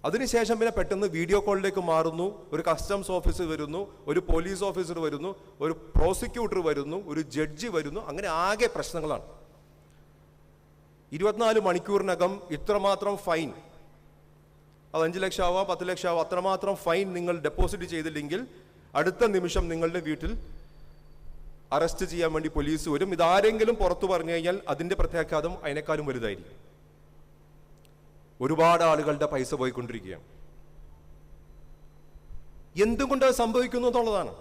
അതിനുശേഷം പിന്നെ പെട്ടെന്ന് വീഡിയോ കോളിലേക്ക് മാറുന്നു. ഒരു കസ്റ്റംസ് ഓഫീസർ വരുന്നു, ഒരു പോലീസ് ഓഫീസർ വരുന്നു, ഒരു പ്രോസിക്യൂട്ടർ വരുന്നു, ഒരു ജഡ്ജി വരുന്നു. അങ്ങനെ ആകെ പ്രശ്നങ്ങളാണ്. 24 മണിക്കൂറിനകം ഇത്രമാത്രം ഫൈൻ, അത് 5 ലക്ഷം ആവാം 10 ലക്ഷം ആവാം, അത്രമാത്രം ഫൈൻ നിങ്ങൾ ഡെപ്പോസിറ്റ് ചെയ്തില്ലെങ്കിൽ അടുത്ത നിമിഷം നിങ്ങളുടെ വീട്ടിൽ അറസ്റ്റ് ചെയ്യാൻ വേണ്ടി പോലീസ് വരും. ഇതാരെങ്കിലും പുറത്തു പറഞ്ഞു കഴിഞ്ഞാൽ അതിന്റെ പ്രത്യാഘാതം അതിനേക്കാളും വലുതായിരിക്കും. ഒരുപാട് ആളുകളുടെ പൈസ പോയിക്കൊണ്ടിരിക്കുകയാണ്. എന്തുകൊണ്ട് അത് സംഭവിക്കുന്നു എന്നുള്ളതാണ്.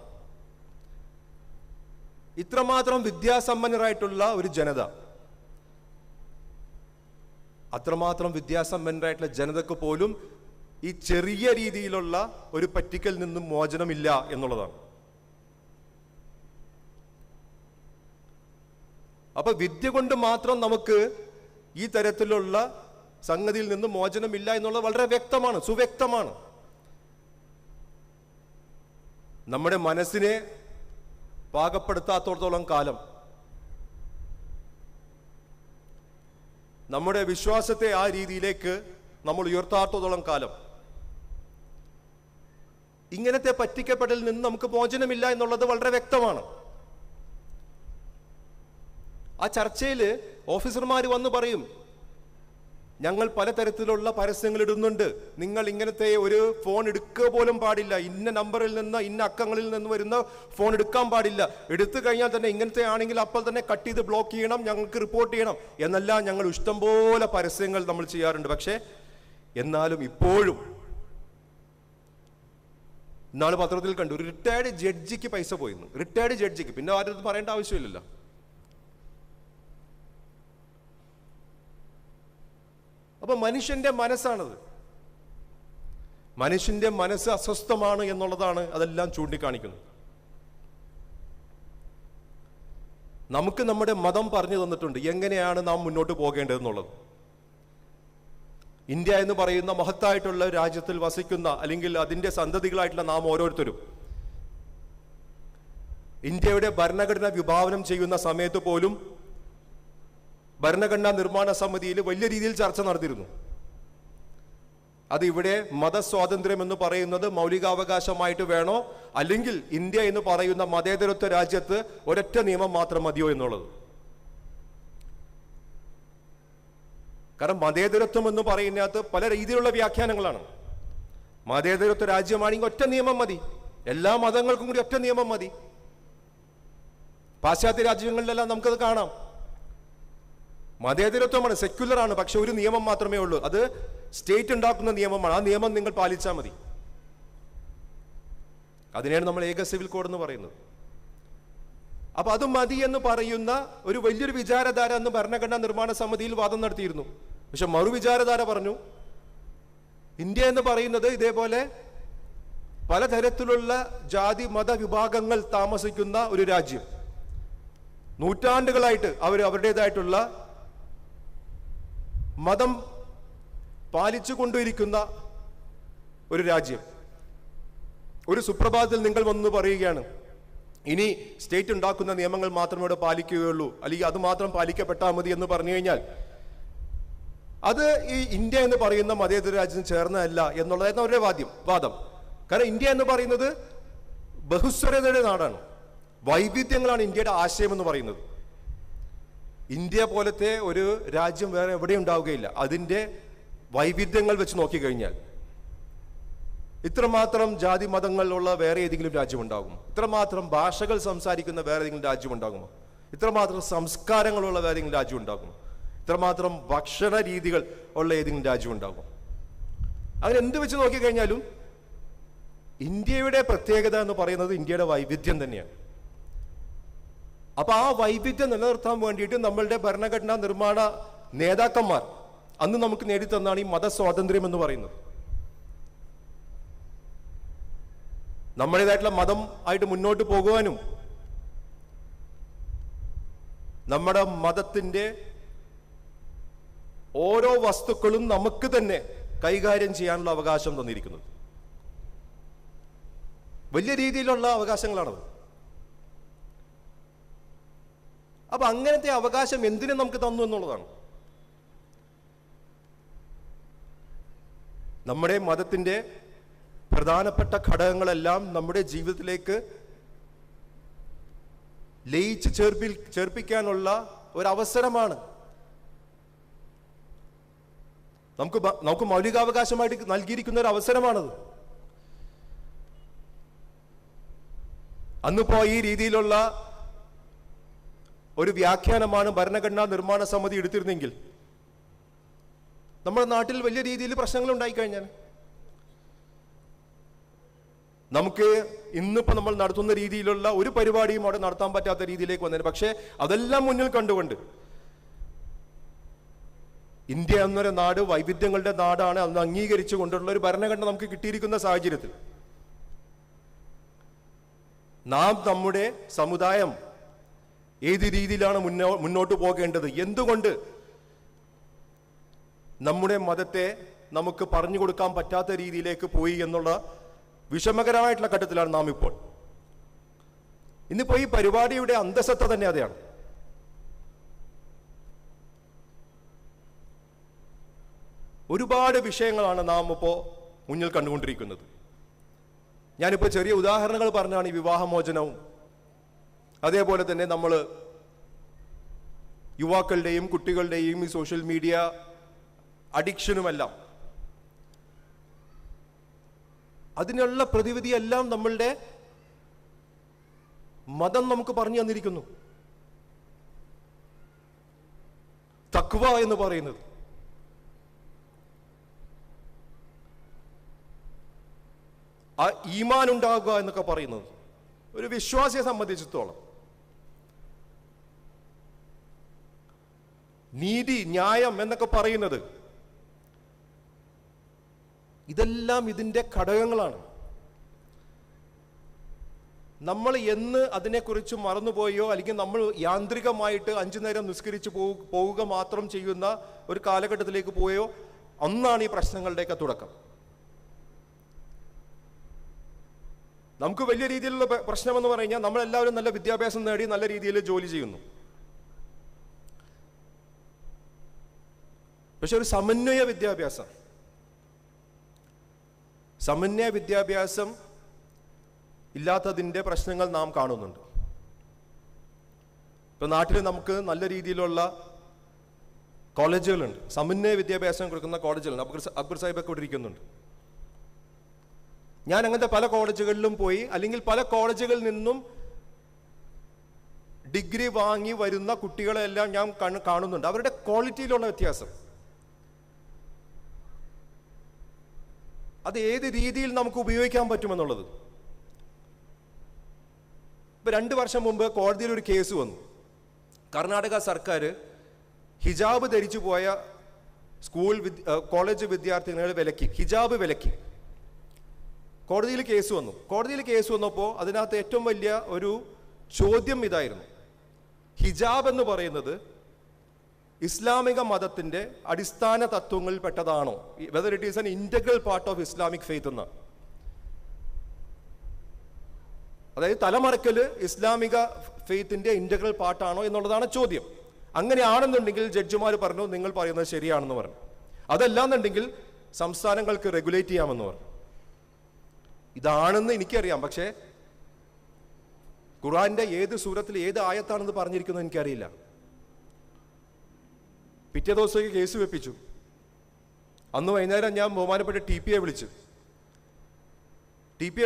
ഇത്രമാത്രം വിദ്യാസമ്പന്നരായിട്ടുള്ള ഒരു ജനത, അത്രമാത്രം വിദ്യാസമ്പന്നരായിട്ടുള്ള ജനതക്ക് പോലും ഈ ചെറിയ രീതിയിലുള്ള ഒരു പറ്റിക്കൽ നിന്നും മോചനമില്ല എന്നുള്ളതാണ്. അപ്പൊ വിദ്യ കൊണ്ട് മാത്രം നമുക്ക് ഈ തരത്തിലുള്ള സംഗതിയിൽ നിന്ന് മോചനമില്ല എന്നുള്ളത് വളരെ വ്യക്തമാണ്, സുവ്യക്തമാണ്. നമ്മുടെ മനസ്സിനെ പാകപ്പെടുത്താത്തോളം കാലം, നമ്മുടെ വിശ്വാസത്തെ ആ രീതിയിലേക്ക് നമ്മൾ ഉയർത്താത്തോളം കാലം ഇങ്ങനത്തെ പറ്റിക്കപ്പെടലിൽ നിന്ന് നമുക്ക് മോചനമില്ല എന്നുള്ളത് വളരെ വ്യക്തമാണ്. ആ ചർച്ചയിൽ ഓഫീസർമാർ വന്ന് പറയും, ഞങ്ങൾ പലതരത്തിലുള്ള പരസ്യങ്ങൾ ഇടുന്നുണ്ട്, നിങ്ങൾ ഇങ്ങനത്തെ ഒരു ഫോൺ എടുക്കുക പോലും പാടില്ല, ഇന്ന നമ്പറിൽ നിന്ന് ഇന്ന അക്കങ്ങളിൽ നിന്ന് വരുന്ന ഫോൺ എടുക്കാൻ പാടില്ല, എടുത്തു കഴിഞ്ഞാൽ തന്നെ ഇങ്ങനത്തെ ആണെങ്കിൽ അപ്പോൾ തന്നെ കട്ട് ചെയ്ത് ബ്ലോക്ക് ചെയ്യണം, ഞങ്ങൾക്ക് റിപ്പോർട്ട് ചെയ്യണം എന്നെല്ലാം ഞങ്ങൾ ഇഷ്ടംപോലെ പരസ്യങ്ങൾ നമ്മൾ ചെയ്യാറുണ്ട്. പക്ഷേ എന്നാലും ഇപ്പോഴും ഇന്നാള് പത്രത്തിൽ കണ്ടു, ഒരു റിട്ടയർഡ് ജഡ്ജിക്ക് പൈസ പോയിരുന്നു. റിട്ടയർഡ് ജഡ്ജിക്ക്, പിന്നെ ആരും പറയേണ്ട ആവശ്യമില്ലല്ലോ. അപ്പൊ മനുഷ്യന്റെ മനസ്സാണത്, മനുഷ്യന്റെ മനസ്സ് അസ്വസ്ഥമാണ് എന്നുള്ളതാണ് അതെല്ലാം ചൂണ്ടിക്കാണിക്കുന്നത്. നമുക്ക് നമ്മുടെ മതം പറഞ്ഞു തന്നിട്ടുണ്ട് എങ്ങനെയാണ് നാം മുന്നോട്ട് പോകേണ്ടതെന്നുള്ളത്. ഇന്ത്യ എന്ന് പറയുന്ന മഹത്തായിട്ടുള്ള രാജ്യത്തിൽ വസിക്കുന്ന അല്ലെങ്കിൽ അതിന്റെ സന്തതികളായിട്ടുള്ള നാം ഓരോരുത്തരും ഇന്ത്യയുടെ ഭരണഘടന വിഭാവനം ചെയ്യുന്ന സമയത്ത് പോലും ഭരണഘടനാ നിർമ്മാണ സമിതിയിൽ വലിയ രീതിയിൽ ചർച്ച നടത്തിയിരുന്നു. അത് ഇവിടെ മതസ്വാതന്ത്ര്യം എന്ന് പറയുന്നത് മൗലികാവകാശമായിട്ട് വേണോ, അല്ലെങ്കിൽ ഇന്ത്യ എന്ന് പറയുന്ന മതേതരത്വ രാജ്യത്ത് ഒരൊറ്റ നിയമം മാത്രം മതിയോ എന്നുള്ളത്. കാരണം മതേതരത്വം എന്ന് പറയുന്നതിനകത്ത് പല രീതിയിലുള്ള വ്യാഖ്യാനങ്ങളാണ്. മതേതരത്വ രാജ്യമാണെങ്കിൽ ഒറ്റ നിയമം മതി, എല്ലാ മതങ്ങൾക്കും കൂടി ഒറ്റ നിയമം മതി. പാശ്ചാത്യ രാജ്യങ്ങളിലെല്ലാം നമുക്കത് കാണാം. മതേതരത്വമാണ്, സെക്യുലറാണ്, പക്ഷെ ഒരു നിയമം മാത്രമേ ഉള്ളൂ, അത് സ്റ്റേറ്റ് ഉണ്ടാക്കുന്ന നിയമമാണ്, ആ നിയമം നിങ്ങൾ പാലിച്ചാൽ മതി. അതിനെയാണ് നമ്മൾ ഏക സിവിൽ കോഡ് എന്ന് പറയുന്നത്. അപ്പൊ അത് മതി എന്ന് പറയുന്ന ഒരു വലിയൊരു വിചാരധാര എന്ന് ഭരണഘടനാ നിർമ്മാണ സമിതിയിൽ വാദം നടത്തിയിരുന്നു. പക്ഷെ മറുവിചാരധാര പറഞ്ഞു, ഇന്ത്യ എന്ന് പറയുന്നത് ഇതേപോലെ പലതരത്തിലുള്ള ജാതി മത വിഭാഗങ്ങൾ താമസിക്കുന്ന ഒരു രാജ്യം, നൂറ്റാണ്ടുകളായിട്ട് അവരുടേതായിട്ടുള്ള മതം പാലിച്ചു കൊണ്ടിരിക്കുന്ന ഒരു രാജ്യം. ഒരു സുപ്രഭാതത്തിൽ നിങ്ങൾ വന്ന് പറയുകയാണ്, ഇനി സ്റ്റേറ്റ് ഉണ്ടാക്കുന്ന നിയമങ്ങൾ മാത്രമേ ഇവിടെ പാലിക്കുകയുള്ളൂ, അല്ലെങ്കിൽ അത് മാത്രം പാലിക്കപ്പെട്ടാൽ മതി എന്ന് പറഞ്ഞു കഴിഞ്ഞാൽ അത് ഈ ഇന്ത്യ എന്ന് പറയുന്ന മതേതര രാജ്യം ചേർന്നതല്ല എന്നുള്ളതായിരുന്നു അവരുടെ വാദം. കാരണം ഇന്ത്യ എന്ന് പറയുന്നത് ബഹുസ്വരതയുടെ നാടാണ്, വൈവിധ്യങ്ങളാണ് ഇന്ത്യയുടെ ആശയം എന്ന് പറയുന്നത്. ഇന്ത്യ പോലത്തെ ഒരു രാജ്യം വേറെ എവിടെയും ഉണ്ടാവുകയില്ല. അതിൻ്റെ വൈവിധ്യങ്ങൾ വെച്ച് നോക്കിക്കഴിഞ്ഞാൽ ഇത്രമാത്രം ജാതി മതങ്ങളുള്ള വേറെ ഏതെങ്കിലും രാജ്യമുണ്ടാകുമോ? ഇത്രമാത്രം ഭാഷകൾ സംസാരിക്കുന്ന വേറെ ഏതെങ്കിലും രാജ്യമുണ്ടാകുമോ? ഇത്രമാത്രം സംസ്കാരങ്ങളുള്ള വേറെ ഏതെങ്കിലും രാജ്യം ഉണ്ടാകുമോ? ഇത്രമാത്രം ഭക്ഷണ രീതികൾ ഉള്ള ഏതെങ്കിലും രാജ്യം ഉണ്ടാകുമോ? അങ്ങനെ എന്ത് വെച്ച് നോക്കിക്കഴിഞ്ഞാലും ഇന്ത്യയുടെ പ്രത്യേകത എന്ന് പറയുന്നത് ഇന്ത്യയുടെ വൈവിധ്യം തന്നെയാണ്. അപ്പൊ ആ വൈവിധ്യം നിലനിർത്താൻ വേണ്ടിയിട്ട് നമ്മളുടെ ഭരണഘടനാ നിർമ്മാണ നേതാക്കന്മാർ അന്ന് നമുക്ക് നേടിത്തന്നാണ് ഈ മതസ്വാതന്ത്ര്യം എന്ന് പറയുന്നത്. നമ്മുടേതായിട്ടുള്ള മതം ആയിട്ട് മുന്നോട്ട് പോകുവാനും നമ്മുടെ മതത്തിന്റെ ഓരോ വസ്തുക്കളും നമുക്ക് തന്നെ കൈകാര്യം ചെയ്യാനുള്ള അവകാശം തന്നിരിക്കുന്നത്. വലിയ രീതിയിലുള്ള അവകാശങ്ങളാണത്. അപ്പൊ അങ്ങനത്തെ അവകാശം എന്തിനു നമുക്ക് തന്നു എന്നുള്ളതാണ്. നമ്മുടെ മതത്തിന്റെ പ്രധാനപ്പെട്ട ഘടകങ്ങളെല്ലാം നമ്മുടെ ജീവിതത്തിലേക്ക് ലയിച്ച് ചേർപ്പിക്കാനുള്ള ഒരവസരമാണ്. നമുക്ക് മൗലികാവകാശമായിട്ട് നൽകിയിരിക്കുന്ന ഒരു അവസരമാണത്. അന്നിപ്പോ ഈ രീതിയിലുള്ള ഒരു വ്യാഖ്യാനമാണ് ഭരണഘടനാ നിർമ്മാണ സമിതി എടുത്തിരുന്നെങ്കിൽ നമ്മുടെ നാട്ടിൽ വലിയ രീതിയിൽ പ്രശ്നങ്ങൾ ഉണ്ടായിക്കഴിഞ്ഞാൽ, നമുക്ക് ഇന്നിപ്പോ നമ്മൾ നടത്തുന്ന രീതിയിലുള്ള ഒരു പരിപാടിയും അവിടെ നടത്താൻ പറ്റാത്ത രീതിയിലേക്ക് വന്നേനെ. പക്ഷേ അതെല്ലാം മുന്നിൽ കണ്ടുകൊണ്ട് ഇന്ത്യ എന്നൊരു നാട് വൈവിധ്യങ്ങളുടെ നാടാണ്, അന്ന് അംഗീകരിച്ചു കൊണ്ടുള്ള ഒരു ഭരണഘടന നമുക്ക് കിട്ടിയിരിക്കുന്ന സാഹചര്യത്തിൽ നാം നമ്മുടെ സമുദായം ഏത് രീതിയിലാണ് മുന്നോട്ട് പോകേണ്ടത്, എന്തുകൊണ്ട് നമ്മുടെ മതത്തെ നമുക്ക് പറഞ്ഞു കൊടുക്കാൻ പറ്റാത്ത രീതിയിലേക്ക് പോയി എന്നുള്ള വിഷമകരമായിട്ടുള്ള ഘട്ടത്തിലാണ് നാം ഇപ്പോൾ. ഇന്നിപ്പോ ഈ പരിപാടിയുടെ അന്തസത്ത തന്നെ അതാണ്. ഒരുപാട് വിഷയങ്ങളാണ് നാം ഇപ്പോൾ മുന്നിൽ കണ്ടുകൊണ്ടിരിക്കുന്നത്. ഞാനിപ്പോൾ ചെറിയ ഉദാഹരണങ്ങൾ പറഞ്ഞാണ് ഈ വിവാഹമോചനവും, അതേപോലെ തന്നെ നമ്മൾ യുവാക്കളുടെയും കുട്ടികളുടെയും ഈ സോഷ്യൽ മീഡിയ അഡിക്ഷനുമെല്ലാം, അതിനുള്ള പ്രതിവിധിയെല്ലാം നമ്മളുടെ മതം നമുക്ക് പറഞ്ഞു തന്നിരിക്കുന്നു. തഖ്വ എന്ന് പറയുന്നത് ആ ഈമാൻ ഉണ്ടാകുക എന്നൊക്കെ പറയുന്നത് ഒരു വിശ്വാസിയെ സംബന്ധിച്ചിടത്തോളം നീതി, ന്യായം എന്നൊക്കെ പറയുന്നത് ഇതെല്ലാം ഇതിൻ്റെ ഘടകങ്ങളാണ്. നമ്മൾ എന്ന് അതിനെക്കുറിച്ച് മറന്നുപോയോ അല്ലെങ്കിൽ നമ്മൾ യാന്ത്രികമായിട്ട് 5 നേരം നിസ്കരിച്ച് പോവുക മാത്രം ചെയ്യുന്ന ഒരു കാലഘട്ടത്തിലേക്ക് പോയോ അന്നാണ് ഈ പ്രശ്നങ്ങളുടെയൊക്കെ തുടക്കം. നമുക്ക് വലിയ രീതിയിലുള്ള പ്രശ്നമെന്ന് പറഞ്ഞാൽ നമ്മളെല്ലാവരും നല്ല വിദ്യാഭ്യാസം നേടി നല്ല രീതിയിൽ ജോലി ചെയ്യുന്നു. പക്ഷെ ഒരു സമന്വയ വിദ്യാഭ്യാസം ഇല്ലാത്തതിൻ്റെ പ്രശ്നങ്ങൾ നാം കാണുന്നുണ്ട്. ഇപ്പൊ നാട്ടിൽ നമുക്ക് നല്ല രീതിയിലുള്ള കോളേജുകളുണ്ട്, സമന്വയ വിദ്യാഭ്യാസം കൊടുക്കുന്ന കോളേജുകളുണ്ട്. അക്ബർ സാഹിബൊക്കെ ഇവിടെ ഇരിക്കുന്നുണ്ട്. ഞാൻ അങ്ങനത്തെ പല കോളേജുകളിലും പോയി, അല്ലെങ്കിൽ പല കോളേജുകളിൽ നിന്നും ഡിഗ്രി വാങ്ങി വരുന്ന കുട്ടികളെല്ലാം ഞാൻ കാണുന്നുണ്ട്. അവരുടെ ക്വാളിറ്റിയിലുള്ള വ്യത്യാസം, അത് ഏത് രീതിയിൽ നമുക്ക് ഉപയോഗിക്കാൻ പറ്റുമെന്നുള്ളത്. ഇപ്പൊ 2 വർഷം മുമ്പ് കോടതിയിൽ ഒരു കേസ് വന്നു. കർണാടക സർക്കാർ ഹിജാബ് ധരിച്ചു പോയ കോളേജ് വിദ്യാർത്ഥികളെ വിലക്കി, ഹിജാബ് വിലക്കി. കോടതിയിൽ കേസ് വന്നപ്പോൾ അതിനകത്ത് ഏറ്റവും വലിയ ഒരു ചോദ്യം ഇതായിരുന്നു: ഹിജാബ് എന്ന് പറയുന്നത് ഇസ്ലാമിക മതത്തിന്റെ അടിസ്ഥാന തത്വങ്ങളിൽ പെട്ടതാണോ, whether it is an integral part of Islamic faith എന്ന്. അതായത് തലമറക്കല് ഇസ്ലാമിക ഫെയ്ത്തിന്റെ ഇന്റഗ്രൽ പാർട്ടാണോ എന്നുള്ളതാണ് ചോദ്യം. അങ്ങനെയാണെന്നുണ്ടെങ്കിൽ ജഡ്ജിമാർ പറഞ്ഞു നിങ്ങൾ പറയുന്നത് ശരിയാണെന്ന് പറഞ്ഞു. അതല്ലാന്നുണ്ടെങ്കിൽ സംസ്ഥാനങ്ങൾക്ക് റെഗുലേറ്റ് ചെയ്യാമെന്ന് പറഞ്ഞു. ഇതാണെന്ന് എനിക്കറിയാം, പക്ഷേ ഖുർആന്റെ ഏത് സൂറത്തിൽ ഏത് ആയത്താണെന്ന് പറഞ്ഞിരിക്കുന്നത് എനിക്കറിയില്ല. പിറ്റേ ദിവസത്തേക്ക് കേസ് വെപ്പിച്ചു. അന്ന് വൈകുന്നേരം ഞാൻ ബഹുമാനപ്പെട്ട TPയെ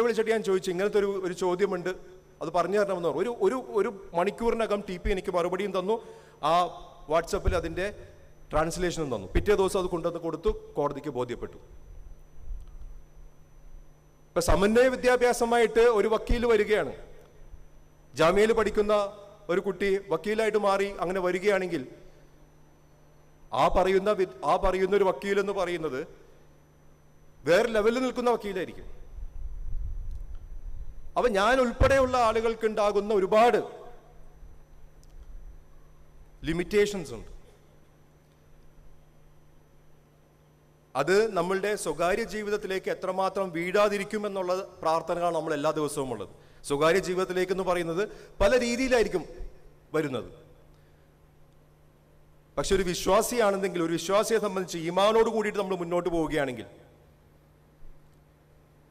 വിളിച്ചിട്ട് ഞാൻ ചോദിച്ചു, ഇങ്ങനത്തെ ഒരു ചോദ്യമുണ്ട്, അത് പറഞ്ഞു തരണമെന്ന് പറഞ്ഞു. ഒരു മണിക്കൂറിനകം TP എനിക്ക് മറുപടിയും തന്നു, ആ വാട്സപ്പിൽ അതിൻ്റെ ട്രാൻസ്ലേഷനും തന്നു. പിറ്റേ ദിവസം അത് കൊണ്ടുവന്ന് കൊടുത്തു, കോടതിക്ക് ബോധ്യപ്പെട്ടു. ഇപ്പൊ സമന്വയ വിദ്യാഭ്യാസമായിട്ട് ഒരു വക്കീൽ വരികയാണ്, ജാമ്യയിൽ പഠിക്കുന്ന ഒരു കുട്ടി വക്കീലായിട്ട് മാറി അങ്ങനെ വരികയാണെങ്കിൽ ആ പറയുന്ന ഒരു വക്കീൽ എന്ന് പറയുന്നത് വേറെ ലെവലിൽ നിൽക്കുന്ന വക്കീലായിരിക്കും. അപ്പൊ ഞാൻ ഉൾപ്പെടെയുള്ള ആളുകൾക്ക് ഉണ്ടാകുന്ന ഒരുപാട് ലിമിറ്റേഷൻസ് ഉണ്ട്. അത് നമ്മളുടെ സ്വകാര്യ ജീവിതത്തിലേക്ക് എത്രമാത്രം വീഴാതിരിക്കുമെന്നുള്ള പ്രാർത്ഥനകളാണ് നമ്മൾ എല്ലാ ദിവസവും ഉള്ളത്. സ്വകാര്യ ജീവിതത്തിലേക്ക് എന്ന് പറയുന്നത് പല രീതിയിലായിരിക്കും വരുന്നത്. പക്ഷെ ഒരു വിശ്വാസിയാണെന്നെങ്കിൽ, ഒരു വിശ്വാസിയെ സംബന്ധിച്ച് ഈമാനോട് കൂടിയിട്ട് നമ്മൾ മുന്നോട്ട് പോവുകയാണെങ്കിൽ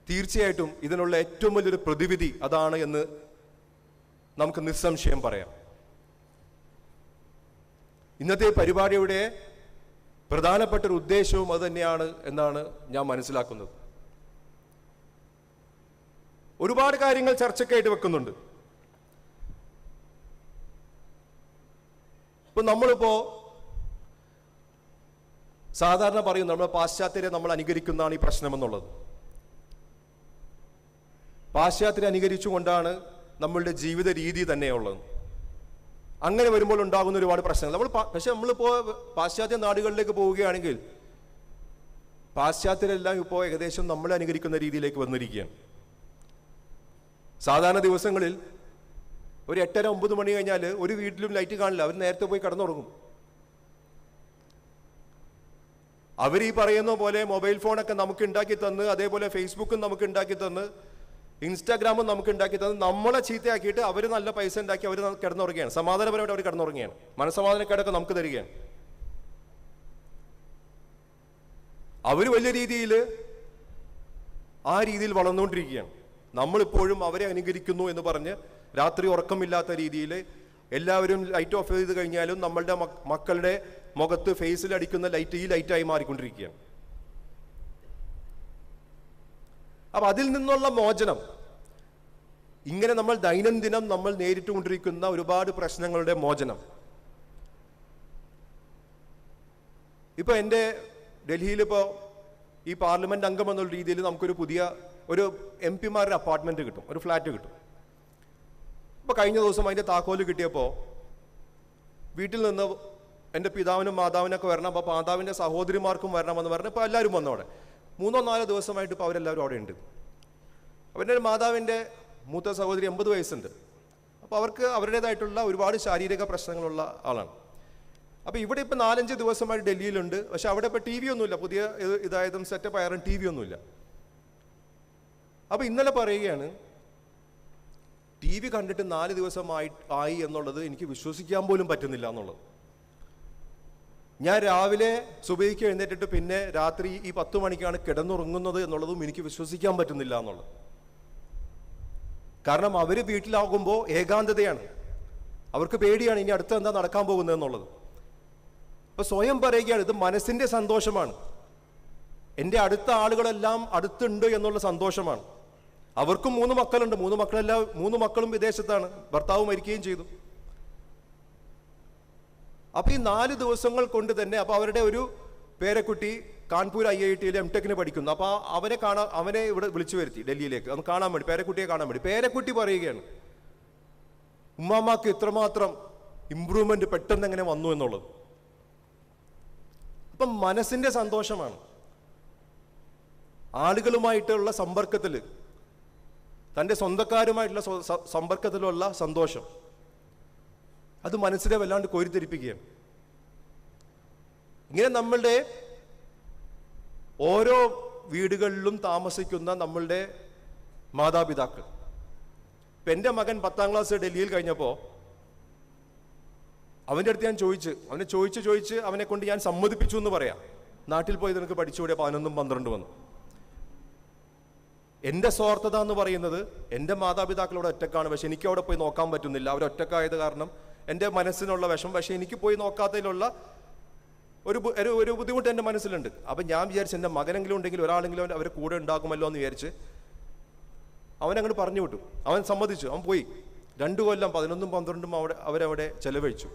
തീർച്ചയായിട്ടും ഇതിനുള്ള ഏറ്റവും വലിയൊരു പ്രതിവിധി അതാണ് എന്ന് നമുക്ക് നിസ്സംശയം പറയാം. ഇന്നത്തെ പരിപാടിയുടെ പ്രധാനപ്പെട്ട ഒരു ഉദ്ദേശവും അത് തന്നെയാണ് എന്നാണ് ഞാൻ മനസ്സിലാക്കുന്നത്. ഒരുപാട് കാര്യങ്ങൾ ചർച്ചയ്ക്കായിട്ട് വെക്കുന്നുണ്ട്. ഇപ്പൊ നമ്മളിപ്പോ സാധാരണ പറയും നമ്മൾ പാശ്ചാത്യരെ നമ്മൾ അനുകരിക്കുന്നതാണ് ഈ പ്രശ്നമെന്നുള്ളത്. പാശ്ചാത്യരെ അനുകരിച്ചുകൊണ്ടാണ് നമ്മളുടെ ജീവിത രീതി തന്നെയുള്ളത്. അങ്ങനെ വരുമ്പോൾ ഉണ്ടാകുന്ന ഒരുപാട് പ്രശ്നങ്ങൾ പക്ഷെ നമ്മളിപ്പോൾ പാശ്ചാത്യ നാടുകളിലേക്ക് പോവുകയാണെങ്കിൽ പാശ്ചാത്യരെല്ലാം ഇപ്പോൾ ഏകദേശം നമ്മളെ അനുകരിക്കുന്ന രീതിയിലേക്ക് വന്നിരിക്കുകയാണ്. സാധാരണ ദിവസങ്ങളിൽ ഒരു 8:30-9 മണി കഴിഞ്ഞാൽ ഒരു വീട്ടിലും ലൈറ്റ് കാണില്ല, അവർ നേരത്തെ പോയി കിടന്നുറങ്ങും. അവർ ഈ പറയുന്ന പോലെ മൊബൈൽ ഫോണൊക്കെ നമുക്ക് ഉണ്ടാക്കി തന്ന്, അതേപോലെ ഫേസ്ബുക്കും നമുക്ക് ഉണ്ടാക്കി തന്ന്, ഇൻസ്റ്റാഗ്രാമും നമുക്ക് ഉണ്ടാക്കി തന്ന് നമ്മളെ ചീത്തയാക്കിയിട്ട് അവർ നല്ല പൈസ ഉണ്ടാക്കി അവർ കിടന്നുറങ്ങുകയാണ്. സമാധാനപരമായിട്ട് അവർ കിടന്നുറങ്ങുകയാണ്. മനസ്സമാധാനക്കേടൊക്കെ നമുക്ക് തരികയാണ്. അവർ വലിയ രീതിയിൽ ആ രീതിയിൽ വളർന്നുകൊണ്ടിരിക്കുകയാണ്. നമ്മളിപ്പോഴും അവരെ അനുകരിക്കുന്നു എന്ന് പറഞ്ഞ് രാത്രി ഉറക്കമില്ലാത്ത രീതിയിൽ എല്ലാവരും ലൈറ്റ് ഓഫ് ചെയ്ത് കഴിഞ്ഞാലും നമ്മളുടെ മക്കളുടെ മുഖത്ത് ഫേസിൽ അടിക്കുന്ന ലൈറ്റ് ഈ ലൈറ്റായി മാറിക്കൊണ്ടിരിക്കുകയാണ്. അപ്പൊ അതിൽ നിന്നുള്ള മോചനം, ഇങ്ങനെ നമ്മൾ ദൈനംദിനം നമ്മൾ നേരിട്ടുകൊണ്ടിരിക്കുന്ന ഒരുപാട് പ്രശ്നങ്ങളുടെ മോചനം. ഇപ്പൊ എൻ്റെ ഡൽഹിയിൽ ഇപ്പോൾ ഈ പാർലമെന്റ് അംഗം എന്നുള്ള രീതിയിൽ നമുക്കൊരു പുതിയ ഒരു MP-മാരുടെ അപ്പാർട്ട്മെന്റ് കിട്ടും, ഒരു ഫ്ലാറ്റ് കിട്ടും. ഇപ്പൊ കഴിഞ്ഞ ദിവസം അതിന്റെ താക്കോല് കിട്ടിയപ്പോൾ വീട്ടിൽ നിന്ന് എൻ്റെ പിതാവിനും മാതാവിനൊക്കെ വരണം, അപ്പോൾ മാതാവിൻ്റെ സഹോദരിമാർക്കും വരണമെന്ന് പറഞ്ഞ് ഇപ്പോൾ എല്ലാവരും വന്നു. അവിടെ 3-4 ദിവസമായിട്ട് ഇപ്പോൾ അവരെല്ലാവരും അവിടെ ഉണ്ട്. അവരുടെ മാതാവിൻ്റെ മൂത്ത സഹോദരി 80 വയസ്സുണ്ട്. അപ്പോൾ അവർക്ക് അവരുടേതായിട്ടുള്ള ഒരുപാട് ശാരീരിക പ്രശ്നങ്ങളുള്ള ആളാണ്. അപ്പോൾ ഇവിടെ ഇപ്പോൾ 4-5 ദിവസമായിട്ട് ഡൽഹിയിലുണ്ട്. പക്ഷെ അവിടെ ഇപ്പോൾ TV ഒന്നുമില്ല, പുതിയ ഇതായതും സെറ്റപ്പ് ആയാലും TV ഒന്നുമില്ല. അപ്പോൾ ഇന്നലെ പറയുകയാണ്, TV കണ്ടിട്ട് 4 ദിവസമായി എന്നുള്ളത് എനിക്ക് വിശ്വസിക്കാൻ പോലും പറ്റുന്നില്ല എന്നുള്ളത്. ഞാൻ രാവിലെ സുബഹിക്ക് എഴുന്നേറ്റിട്ട് പിന്നെ രാത്രി ഈ 10 മണിക്കാണ് കിടന്നുറങ്ങുന്നത് എന്നുള്ളതും എനിക്ക് വിശ്വസിക്കാൻ പറ്റുന്നില്ല എന്നുള്ളത്. കാരണം അവർ വീട്ടിലാകുമ്പോൾ ഏകാന്തതയാണ്, അവർക്ക് പേടിയാണ് ഇനി അടുത്ത എന്താ നടക്കാൻ പോകുന്നത് എന്നുള്ളത്. ഇപ്പൊ സ്വയം പറയുകയാണ്, ഇത് മനസ്സിന്റെ സന്തോഷമാണ്, എൻ്റെ അടുത്ത ആളുകളെല്ലാം അടുത്തുണ്ട് എന്നുള്ള സന്തോഷമാണ്. അവർക്കും 3 മക്കളുണ്ട്, 3 മക്കളും വിദേശത്താണ്, ഭർത്താവ് മരിക്കുകയും ചെയ്തു. അപ്പൊ ഈ 4 ദിവസങ്ങൾ കൊണ്ട് തന്നെ അപ്പൊ അവരുടെ ഒരു പേരക്കുട്ടി കാൺപൂർ IIT-യിൽ M.Tech-ന് പഠിക്കുന്നു. അപ്പൊ അവനെ ഇവിടെ വിളിച്ചു വരുത്തി ഡൽഹിയിലേക്ക് ഒന്ന് കാണാൻ വേണ്ടി, പേരക്കുട്ടിയെ കാണാൻ വേണ്ടി. പേരക്കുട്ടി പറയുകയാണ്, ഉമ്മാമാക്ക് ഇത്രമാത്രം ഇംപ്രൂവ്മെന്റ് പെട്ടെന്ന് എങ്ങനെ വന്നു എന്നുള്ളത്. അപ്പം മനസ്സിന്റെ സന്തോഷമാണ്, ആളുകളുമായിട്ടുള്ള സമ്പർക്കത്തിൽ, തൻ്റെ സ്വന്തക്കാരുമായിട്ടുള്ള സമ്പർക്കത്തിലുള്ള സന്തോഷം, അത് മനസ്സിനെ വല്ലാണ്ട് കോരിത്തിരിപ്പിക്കുകയാണ്. ഇങ്ങനെ നമ്മളുടെ ഓരോ വീടുകളിലും താമസിക്കുന്ന നമ്മളുടെ മാതാപിതാക്കൾ. ഇപ്പം എൻ്റെ മകൻ 10ാം ക്ലാസ് ഡൽഹിയിൽ കഴിഞ്ഞപ്പോൾ അവൻ്റെ അടുത്ത് ഞാൻ അവനെ ചോദിച്ച് അവനെ കൊണ്ട് ഞാൻ സമ്മതിപ്പിച്ചു എന്ന് പറയാം, നാട്ടിൽ പോയി നിനക്ക് പഠിച്ചുകൂടെ, 11-12 വന്നു. എൻ്റെ സ്വാർത്ഥത എന്ന് പറയുന്നത് എൻ്റെ മാതാപിതാക്കളോട് ഒറ്റക്കാണ്, പക്ഷെ എനിക്ക് അവിടെ പോയി നോക്കാൻ പറ്റുന്നില്ല. അവരൊറ്റക്കായത് കാരണം എൻ്റെ മനസ്സിനുള്ള വിഷം, പക്ഷെ എനിക്ക് പോയി നോക്കാത്തതിലുള്ള ഒരു ബുദ്ധിമുട്ട് എൻ്റെ മനസ്സിലുണ്ട്. അപ്പം ഞാൻ വിചാരിച്ചു എൻ്റെ മകനെങ്കിലും ഉണ്ടെങ്കിൽ ഒരാളെങ്കിലും അവരെ കൂടെ ഉണ്ടാകുമല്ലോ എന്ന് വിചാരിച്ച് അവനങ്ങോട്ട് പറഞ്ഞു വിട്ടു. അവൻ സമ്മതിച്ചു, അവൻ പോയി. 2 കൊല്ലം 11-12 അവരവിടെ ചെലവഴിച്ചു.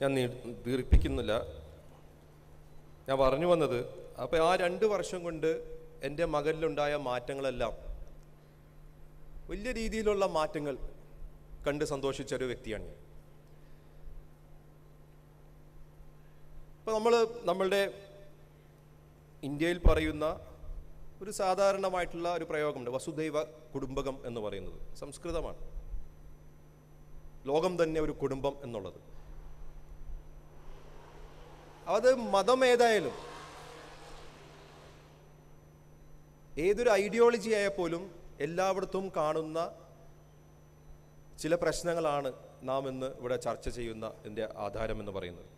ഞാൻ ദീർഘിപ്പിക്കുന്നില്ല. ഞാൻ പറഞ്ഞു വന്നത്, അപ്പോൾ ആ 2 വർഷം കൊണ്ട് എൻ്റെ മകനിലുണ്ടായ മാറ്റങ്ങളെല്ലാം വലിയ രീതിയിലുള്ള മാറ്റങ്ങൾ കണ്ട് സന്തോഷിച്ച ഒരു വ്യക്തിയാണ് ഞാൻ. ഇപ്പോൾ നമ്മളുടെ ഇന്ത്യയിൽ പറയുന്ന ഒരു സാധാരണമായിട്ടുള്ള ഒരു പ്രയോഗമുണ്ട്, വസുദൈവ കുടുംബകം എന്ന് പറയുന്നത്. സംസ്കൃതമാണ്. ലോകം തന്നെ ഒരു കുടുംബം എന്നുള്ളത്. അത് മതം ഏതായാലും, ഏതൊരു ഐഡിയോളജി ആയാൽ പോലും എല്ലായിടത്തും കാണുന്ന ചില പ്രശ്നങ്ങളാണ് നാം ഇന്ന് ഇവിടെ ചർച്ച ചെയ്യുന്ന ഇതിൻ്റെ ആധാരം എന്ന് പറയുന്നത്.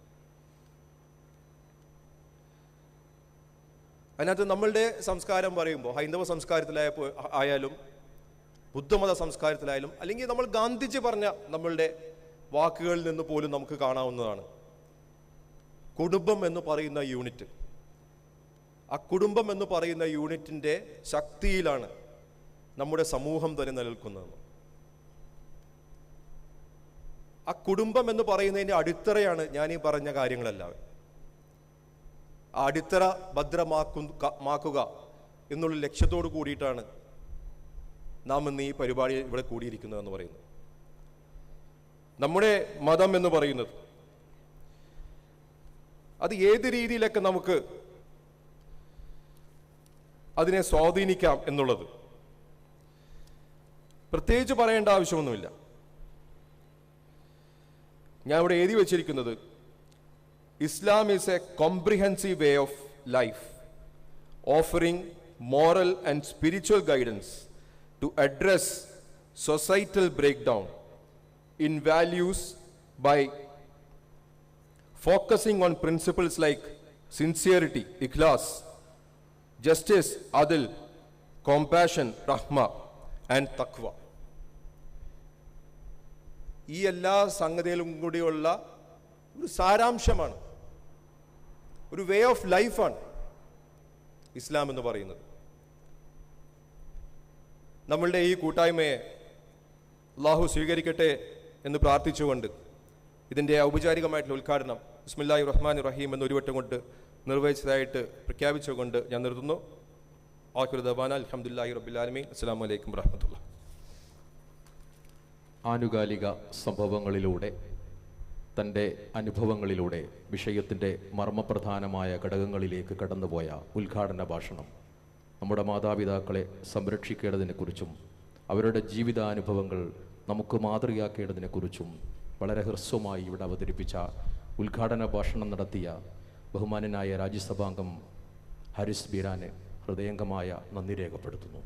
അതിനകത്ത് നമ്മളുടെ സംസ്കാരം പറയുമ്പോൾ, ഹൈന്ദവ സംസ്കാരത്തിലായാലും ബുദ്ധമത സംസ്കാരത്തിലായാലും, അല്ലെങ്കിൽ നമ്മൾ ഗാന്ധിജി പറഞ്ഞ നമ്മളുടെ വാക്കുകളിൽ നിന്ന് പോലും നമുക്ക് കാണാവുന്നതാണ് കുടുംബം എന്ന് പറയുന്ന യൂണിറ്റ്. ആ കുടുംബം എന്ന് പറയുന്ന യൂണിറ്റിൻ്റെ ശക്തിയിലാണ് നമ്മുടെ സമൂഹം തന്നെ നിലനിൽക്കുന്നത്. ആ കുടുംബം എന്ന് പറയുന്നതിൻ്റെ അടിത്തറയാണ് ഞാൻ ഈ പറഞ്ഞ കാര്യങ്ങളെല്ലാം. ആ അടിത്തറ ഭദ്രമാക്കുക എന്നുള്ള ലക്ഷ്യത്തോട് കൂടിയിട്ടാണ് നാം ഇന്ന് ഈ പരിപാടി ഇവിടെ കൂടിയിരിക്കുന്നതെന്ന് പറയുന്നത്. നമ്മുടെ മതം എന്ന് പറയുന്നത് അത് ഏത് രീതിയിലൊക്കെ നമുക്ക് അതിനെ സ്വാധീനിക്കാം എന്നുള്ളത് പ്രത്യേകിച്ച് പറയേണ്ട ആവശ്യമൊന്നുമില്ല. ഞാൻ ഇവിടെ എഴുതി വച്ചിരിക്കുന്നത്, Islam is a comprehensive way of life, offering moral and spiritual guidance to address societal breakdown in values by focusing on principles like sincerity, ikhlas, justice, adl, compassion, rahma and taqwa. ഈ എല്ലാ സംഗതികളും കൂടിയുള്ള ഒരു സാരാംശമാണ്, ഒരു way of ലൈഫാണ് ഇസ്ലാം എന്ന് പറയുന്നത്. നമ്മളുടെ ഈ കൂട്ടായ്മയെ അല്ലാഹു സ്വീകരിക്കട്ടെ എന്ന് പ്രാർത്ഥിച്ചുകൊണ്ട് ഇതിൻ്റെ ഔപചാരികമായിട്ടുള്ള ഉദ്ഘാടനം ബിസ്മില്ലാഹിർ റഹ്മാനിർ റഹീം എന്ന് ഒരു വട്ടം കൊണ്ട് നിർവഹിച്ചതായിട്ട് പ്രഖ്യാപിച്ചുകൊണ്ട് ഞാൻ നിർത്തുന്നു. ആഖിറു ദഅ്വാനാ അൽഹംദുലില്ലാഹി റബ്ബിൽ ആലമീൻ. അസ്സലാമു അലൈക്കും വറഹ്മത്തുള്ളാഹി. ആനുകാലിക സംഭവങ്ങളിലൂടെ, തൻ്റെ അനുഭവങ്ങളിലൂടെ വിഷയത്തിൻ്റെ മർമ്മപ്രധാനമായ ഘടകങ്ങളിലേക്ക് കടന്നുപോയ ഉദ്ഘാടന ഭാഷണം നമ്മുടെ മാതാപിതാക്കളെ സംരക്ഷിക്കേണ്ടതിനെക്കുറിച്ചും അവരുടെ ജീവിതാനുഭവങ്ങൾ നമുക്ക് മാതൃകയാക്കേണ്ടതിനെക്കുറിച്ചും വളരെ ഹ്രസ്വമായി ഇവിടെ അവതരിപ്പിച്ച ഉദ്ഘാടന ഭാഷണം നടത്തിയ ബഹുമാന്യനായ രാജ്യസഭാംഗം ഹാരിസ് ബീരാന് ഹൃദയംഗമായ നന്ദി രേഖപ്പെടുത്തുന്നു.